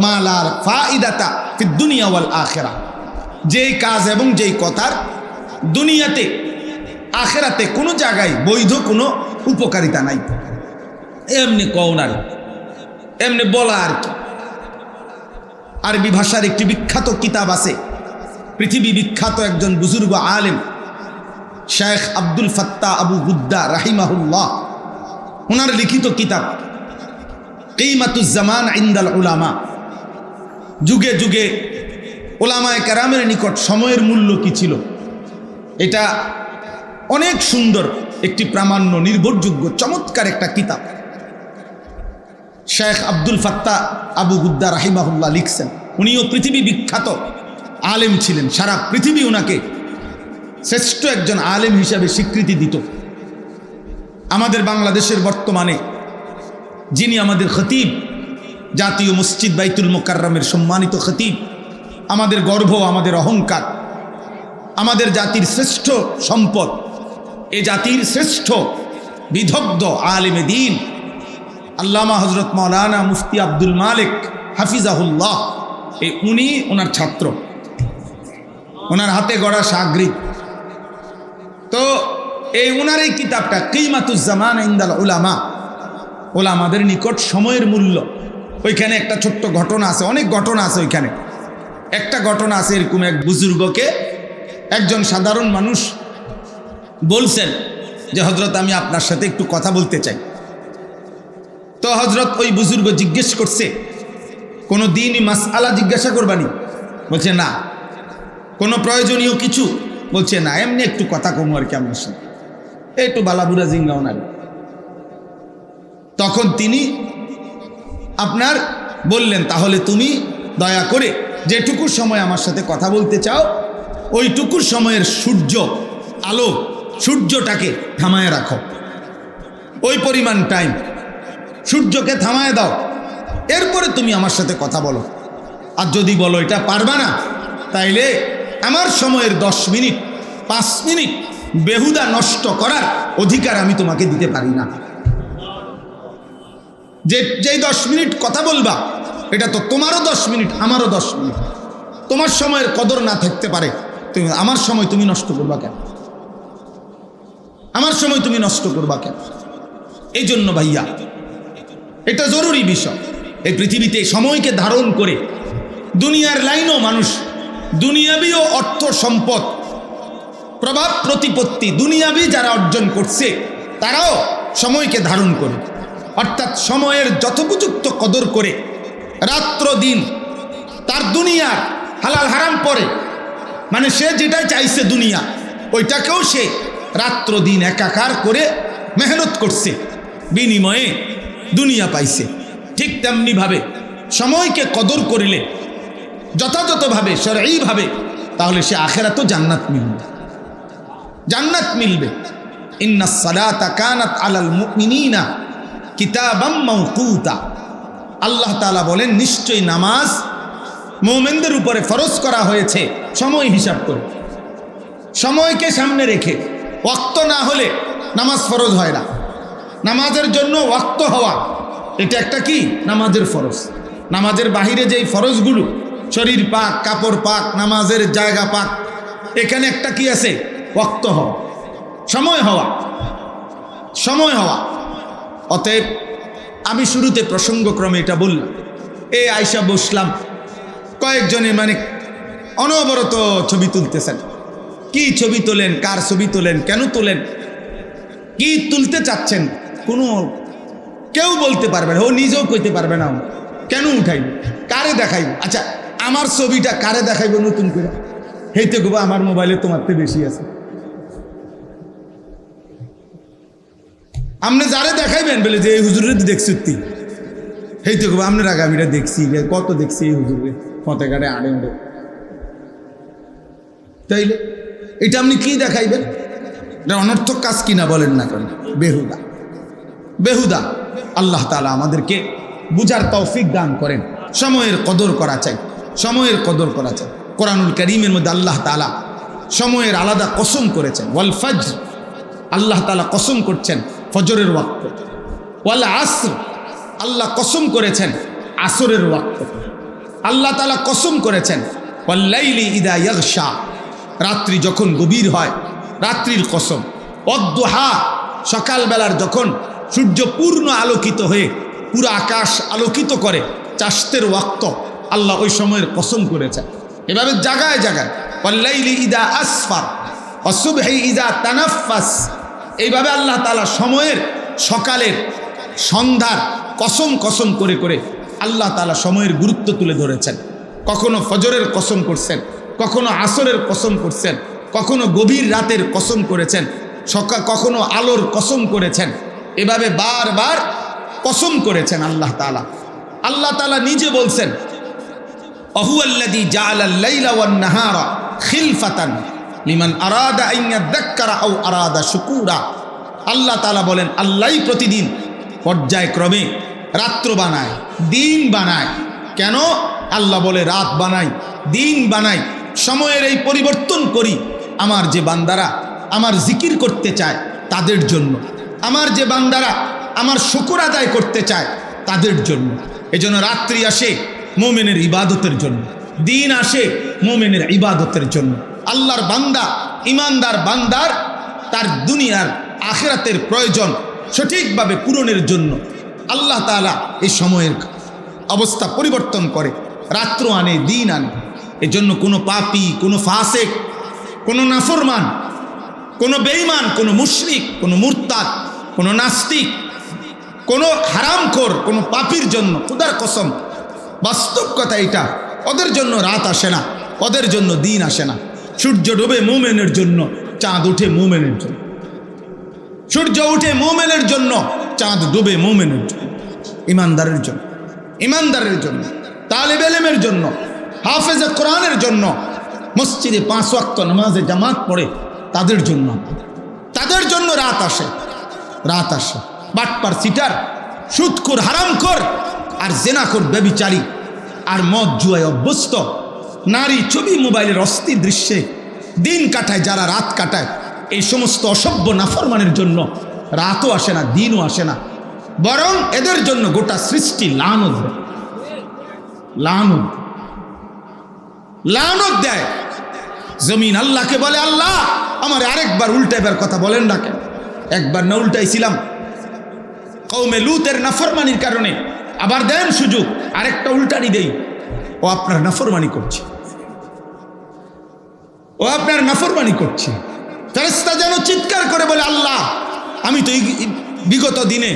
মালার ফাইদাতা ফিদ দুনিয়া ওয়াল আখিরা, যেই কাজ এবং যেই কথার দুনিয়াতে আখিরাতে কোনো জায়গায় বৈধ কোনো উপকারিতা নাই, এমনি কওনার, এমনি বলা আর কি। আরবি ভাষার একটি বিখ্যাত কিতাব আছে, পৃথিবী বিখ্যাত একজন বুজুর্গ আলেম শেখ আব্দুল ফাত্তাহ আবু গুদ্দা রাহিমাহুল্লাহ, ওনার লিখিত কিতাব কিমাতুজ জামান ইনদাল উলামা। যুগে যুগে ওলামায়ে কেরামের নিকট সময়ের মূল্য কি ছিল, এটা অনেক সুন্দর একটি প্রামাণ্য, নির্ভরযোগ্য, চমৎকার একটা কিতাব শেখ আব্দুল ফাত্তাহ আবু গুদ্দা রাহিমাহুল্লাহ লিখছেন। উনিও পৃথিবী বিখ্যাত আলেম ছিলেন, সারা পৃথিবী ওনাকে শ্রেষ্ঠ একজন আলেম হিসাবে স্বীকৃতি দিত। আমাদের বাংলাদেশের বর্তমানে যিনি আমাদের খতিব, জাতীয় মসজিদ বাইতুল মোকাররমের সম্মানিত খতিব, আমাদের গর্ব, আমাদের অহংকার, আমাদের জাতির শ্রেষ্ঠ সম্পদ, এ জাতির শ্রেষ্ঠ বিদগ্ধ আলেমে দ্বীন আল্লামা হযরত মাওলানা মুফতি আব্দুল মালিক হাফিজাহুল্লাহ, উনি ওনার ছাত্র, ওনার হাতে গড়া শাগরিদ। তো এই ওনার এই কিতাবটা কিমাতুজ জামান ইনদাল উলামা, ওলামাদের নিকট সময়ের মূল্য, ওইখানে একটা ছোট্ট ঘটনা আছে, অনেক ঘটনা আছে ওইখানে। একটা ঘটনা আছে, এরকম এক বুজুর্গকে একজন সাধারণ মানুষ বলছেন যে হযরত আমি আপনার সাথে একটু কথা বলতে চাই। তো হযরত ওই বুজুর্গ জিজ্ঞেস করছে, কোনো দিনই মাসআলা জিজ্ঞাসা করবানি? বলছে না। কোনো প্রয়োজনীয় কিছু? বলছে না, এমনি একটু কথা কম আর কি আপনার সাথে, একটু বালাবুরা জিঙ্গাও না। তখন তিনি আপনার বললেন, তাহলে তুমি দয়া করে যেটুকু সময় আমার সাথে কথা বলতে চাও, ওইটুকু সময়ের সূর্য আলো, সূর্যটাকে থামায় রাখো, ওই পরিমাণ টাইম সূর্যকে থামায় দাও, এরপরে তুমি আমার সাথে কথা বলো। আর যদি বলো এটা পারবা না, তাইলে আমার সময়ের 10 মিনিট 5 মিনিট বেহুদা নষ্ট করার অধিকার আমি তোমাকে দিতে পারি না। যেই 10 মিনিট কথা বলবা, এটা তো তোমারও 10 মিনিট, আমারও 10 মিনিট। তোমার সময়ের কদর না থাকতে পারে, তুমি আমার সময় তুমি নষ্ট করবা কেন? আমার সময় তুমি নষ্ট করবা কেন? এই জন্য ভাইয়া, এটা জরুরি বিষয়। এই পৃথিবীতে সময়কে ধারণ করে দুনিয়ার লাইনও মানুষ দুনিয়াবি ও অর্থ সম্পদ, প্রভাব প্রতিপত্তি দুনিয়াবি যারা অর্জন করছে, তারাও সময়কে ধারণ করে, অর্থাৎ সময়ের যথোপযুক্ত কদর করে রাত্র দিন তার দুনিয়ার হালাল হারাম পরে, মানে সে যেটাই চাইছে দুনিয়া, ওইটাকেও সে রাত্র দিন একাকার করে মেহনত করছে, বিনিময়ে দুনিয়া পাইছে। ঠিক তেমনিভাবে সময়কে কদর করিলে যথাযথভাবে শরঈভাবে, তাহলে সে আখিরাতেও জান্নাত মিলবে, জান্নাত মিলবে। ইন্নাস সালাতা কানাত আলাল মুমিনিনা কিতাবাম মাওকুতা, আল্লাহ তাআলা বলেন নিশ্চয়ই নামাজ মুমিনদের উপরে ফরজ করা হয়েছে সময় হিসাব করে, সময়কে সামনে রেখে। ওয়াক্ত না হলে নামাজ ফরজ হয় না। নামাজের জন্য ওয়াক্ত হওয়া, এটা একটা কি? নামাজের ফরজ। নামাজের বাহিরে যেই ফরজগুলো, শরীর পাক, কাপড় পাক, নামাজের জায়গা পাক, এখানে একটা কি আছে? ওয়াক্ত হওয়া, সময় হওয়া, সময় হওয়া। অতএব আমি শুরুতে প্রসঙ্গক্রমে এটা বললাম, এই আয়সা বসলাম, কয়েকজনে মানে অনবরত ছবি তুলতেছেন। কি ছবি তোলেন, কার ছবি তোলেন, কেন তোলেন, কি তুলতে চাচ্ছেন, কোনো কেউ বলতে পারবে না, ও নিজেও কইতে পারবে না কেন উঠাইব, কারে দেখাইব। আচ্ছা, আমার ছবিটা কারে দেখাইব নতুন করে? হেইতে গো আমার মোবাইলে তোমার তো বেশি আছে। আপনি যারে দেখাইবেন বলে যে এই হুজুরে দেখছি, হেইতে গো আপনার আগামীরা দেখছি, কত দেখছি এই হুজুরে ফতে কাটে আড়ে উড়ে, তাইলে এটা আপনি কি দেখাইবেন? এটা অনর্থক কাজ কিনা বলেন না কেন? বেহুদা, বেহুদা। আল্লাহ তাআলা আমাদেরকে বুঝার তৌফিক দান করেন। সময়ের কদর করা চাই, সময়ের কদর করা চাই। কোরআনুল কারীমের মধ্যে আল্লাহ তাআলা সময়ের আলাদা কসম করেছেন। ওয়াল ফজর, আল্লাহ তাআলা কসম করছেন ফজরের ওয়াক্ত। ওয়াল আসর, আল্লাহ কসম করেছেন আসরের ওয়াক্ত। আল্লাহ তাআলা কসম করেছেন ওয়াল লাইলি ইযা ইয়াগশা, রাত্রি যখন গভীর হয়, রাত্রির কসম। ওয়াদ-দুহা, সকালবেলার যখন সূর্য পূর্ণ আলোকিত হয়ে পুরো আকাশ আলোকিত করে, চাষতের ওয়াক্ত, আল্লাহ ওই সময়ের কসম করেছেন। এভাবে জায়গায় জায়গায় ওয়াল্লাইলি ইযা আসফার ওয়াসুবহি ইযা তানাফফাস, এইভাবে আল্লাহ তাআলা সময়ের, সকালের, সন্ধ্যার কসম কসম করে করে আল্লাহ তাআলা সময়ের গুরুত্ব তুলে ধরেছেন। কখনো ফজরের কসম করছেন, কখনো আসরের কসম করছেন, কখনো গভীর রাতের কসম করেছেন, কখনো আলোর কসম করেছেন। এভাবে বারবার কসম করেছেন আল্লাহ তাআলা। আল্লাহ তাআলা নিজে বলছেন আহুয়াল্লাযী জাআলাল লাইলা ওয়ান নাহারা খিলফাতান লিমান আরাদা আন ইয়াযাক্কারা আও আরাদা শুকুরা। আল্লাহ তাআলা বলেন, আল্লাহই প্রতিদিন পর্যায়ক্রমে রাত্র বানায়, দিন বানায়। কেন? আল্লাহ বলে রাত বানাই, দিন বানাই, সময়ের এই পরিবর্তন করি আমার যে বান্দারা আমার জিকির করতে চায় তাদের জন্য, আমার যে বান্দারা আমার শুকর আদায় করতে চায় তাদের জন্য। এজন্য রাত্রি আসে মুমিনের ইবাদতের জন্য, দিন আসে মুমিনের ইবাদতের জন্য। আল্লাহর বান্দা, ইমানদার বান্দার তার দুনিয়ার আখিরাতের প্রয়োজন সঠিকভাবে পূরণের জন্য আল্লাহ তাআলা এই সময়ের অবস্থা পরিবর্তন করে, রাত্র আনে, দিন আনে। এজন্য কোনো পাপী, কোনো ফাসেক, কোনো নাফরমান, কোনো বেঈমান, কোনো মুশরিক, কোনো মুরতাদ, কোনো নাস্তিক, কোনো হারামখোর, কোনো পাপীর জন্য খোদার কসম বাস্তব কথা এটা, ওদের জন্য রাত আসে না, ওদের জন্য দিন আসে না। সূর্য ডুবে মুমিনের জন্য, চাঁদ উঠে মুমিনের জন্য। সূর্য উঠে মুমিনের জন্য, চাঁদ ডুবে মুমিনের জন্য। ইমানদারের জন্য, ইমানদারের জন্য, তালিবে ইলমের জন্য, হাফেজে কোরআনের জন্য, মসজিদে 5 ওয়াক্ত নামাজে জামাত পড়ে তাদের জন্য, তাদের জন্য রাত আসে, রাত আসে। বাটপার, সিটার, সুদখোর, হারামখোর আর জেনাখোর, ব্যভিচারী আর মদ জুয়ায় অভ্যস্ত নারী, ছবি, মোবাইলের অস্থির দৃশ্যে দিন কাটায় যারা, রাত কাটায়, এই সমস্ত অসভ্য নাফরমানের জন্য রাতও আসে না, দিনও আসে না, বরং এদের জন্য গোটা সৃষ্টি লানত দেয়, লানত, লানত দেয়। জমিন আল্লাহকে বলে, আল্লাহ আমার আরেকবার উল্টাইবার কথা বলেন না কেন? একবার না উল্টাইছিলাম কওমে লূতের নাফরমানির কারণে, আবার দেন সুযোগ, আরেকটা উল্টানি দেই। ও আপনার নাফরমানি করছে, ও আপনার নাফরমানি করছে। ফেরেশতা যেন চিৎকার করে বলে, আল্লাহ আমি তো বিগত দিনে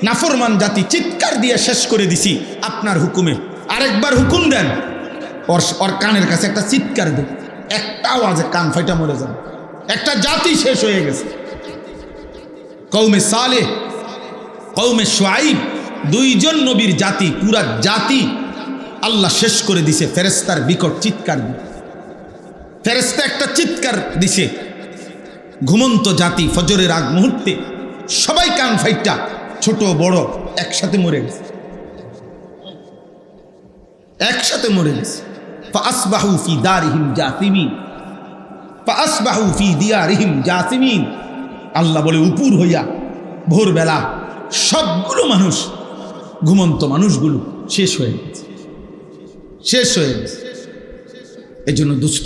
নাফরমান জাতি চিৎকার দিয়ে শেষ করে দিছি আপনার হুকুমে, আরেকবার হুকুম দেন। ওর কানের কাছে একটা চিৎকার দেন, একটা আওয়াজে কান ফাইটা মরে যাবে, একটা জাতি শেষ হয়ে গেছে। কওমে সালেহ, কওমে শুআইব, 2 জন নবীর জাতি, পুরা জাতি আল্লাহ শেষ করে দিছে ফেরেশতার বিকট চিৎকার দিয়ে। ফেরেশতা একটা চিৎকার দিছে, ঘুমন্ত জাতি ফজরের আগ মুহূর্তে সবাই কান ফাইটা, ছোট বড় একসাথে মরে গেছে, একসাথে মরে গেছে। ফাসবাহু ফি দারিহিম জাসিমিন, ফাসবাহু ফি দিয়ারিহিম জাসিমিন। আল্লাহ বলে, উপর হইয়া ভোরবেলা সবগুলো মানুষ, ঘুমন্ত মানুষগুলো শেষ হয়ে গেছে, শেষ হয়ে গেছে। এই জন্য দোস্ত,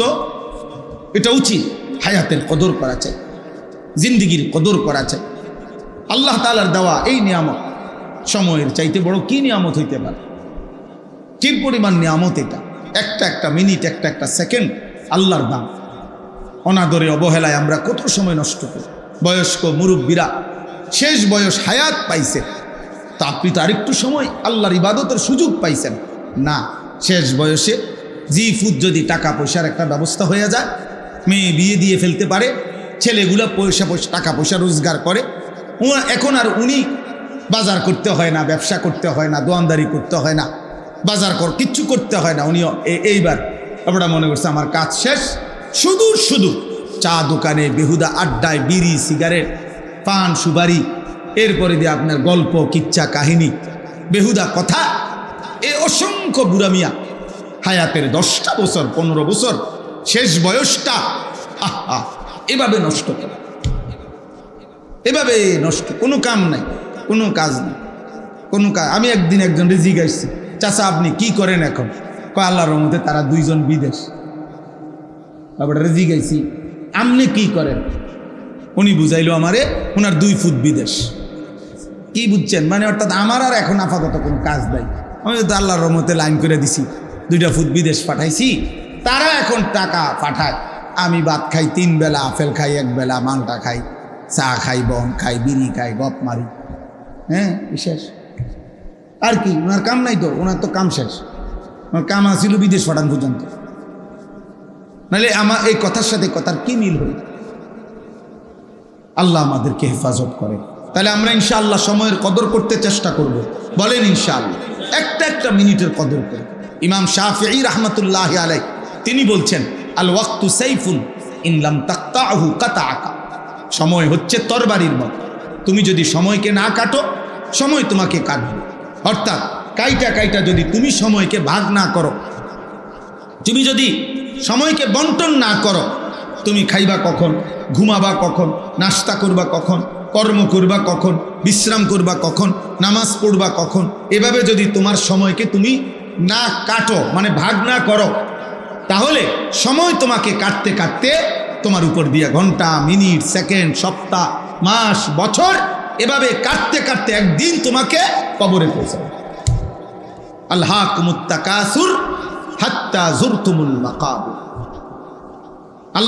এটা উচিত হায়াতের কদর করা চাই, জিন্দিগির কদর করা চাই। আল্লাহ তাআলার দেওয়া এই নিয়ামত সময়ের চাইতে বড় কি নিয়ামত হইতে পারে? কি পরিমাণ নিয়ামত এটা! একটা একটা মিনিট, একটা একটা সেকেন্ড আল্লাহর দাম। অনাদরে, অবহেলায় আমরা কত সময় নষ্ট করি। বয়স্ক মুরব্বীরা শেষ বয়স হায়াত পাইছে, তা আপনি তো আরেকটু সময় আল্লাহর ইবাদতের সুযোগ পাইছেন না। শেষ বয়সে জি ফুট যদি টাকা পয়সার একটা ব্যবস্থা হয়ে যায়, মেয়ে বিয়ে দিয়ে ফেলতে পারে, ছেলেগুলা টাকা পয়সা রোজগার করে, এখন আর উনি বাজার করতে হয় না, ব্যবসা করতে হয় না, দোয়ানদারি করতে হয় না, বাজার কিচ্ছু করতে হয় না। উনি এইবার আমরা মনে করছে আমার কাজ শেষ, শুধু শুধু চা দোকানে, বেহুদা আড্ডায়, বিড়ি, সিগারেট, পান, সুপারি, এরপরে দিয়ে আপনার গল্প, কিচ্ছা, কাহিনী, বেহুদা কথা, এ অসংখ্য বুড়া মিয়া হায়াতের 10টা বছর, 15 বছর শেষ বয়সটা এভাবে নষ্ট করে, এভাবে নষ্ট। কোনো কাম নাই, কোনো কাজ নেই, কোনো কাজ। আমি একদিন একজন জিজ্ঞাসছি, চাচা আপনি কি করেন এখন? কয় আল্লাহর রহমতে তারা 2 জন বিদেশ। তারপরে জিজ্ঞাসি, আপনি কি করেন? উনি বুঝাইলো আমারে, ওনার 2 ফুট বিদেশ। কি বুঝছেন? মানে অর্থাৎ আমার আর এখন আপাতত কোনো কাজ নাই, আমি তো আল্লাহর রহমতে লাইন করে দিছি, 2টা ফুট বিদেশ পাঠাইছি, তারা এখন টাকা পাঠায়, আমি ভাত খাই 3 বেলা, আপেল খাই 1 বেলা, মালটা খাই, চা খাই, বন খাই, বিড়ি খাই, গপ মারি, হ্যাঁ শেষ। আর কি? ওনার কাম নাই তো, ওনার তো কাম শেষ। ওনার কাম আসিল বিদেশ পাঠান পর্যন্ত। নাহলে আমার এই কথার সাথে কথার কি মিল হইল? আল্লাহ আমাদেরকে হেফাজত করে। তাহলে আমরা ইনশাআল্লাহ সময়ের কদর করতে চেষ্টা করব। বলেন ইনশাআল্লাহ, একটা একটা মিনিটের কদর করে। ইমাম শাফিঈ রাহমাতুল্লাহ আলাইহি তিনি বলছেন, আল ওয়াক্তু সাইফুন ইন লাম তাকতাহু কাতাআকা। সময় হচ্ছে তরবারির মতো, তুমি যদি সময়কে না কাটো সময় তোমাকে কাটবে। অর্থাৎ কাইটা কাইটা যদি তুমি সময়কে ভাগ না করো, তুমি যদি সময়কে বন্টন না করো, তুমি খাইবা কখন, ঘুমাবা কখন, নাস্তা করবা কখন, কর্ম করবা কখন, বিশ্রাম করবা কখন, নামাজ পড়বা কখন, এভাবে যদি তোমার সময়কে তুমি না কাটো, মানে ভাগ না করো, তাহলে সময় তোমাকে কাটতে কাটতে তোমার উপর দিয়ে ঘন্টা, মিনিট, সেকেন্ড, সপ্তাহ, মাস, বছর এভাবে কাটতে কাটতে একদিন তোমাকে কবরে পৌঁছাবে। আল্লাহকুমুত তাকাসুর হাত্তা যুরতুমুল মাকাবির।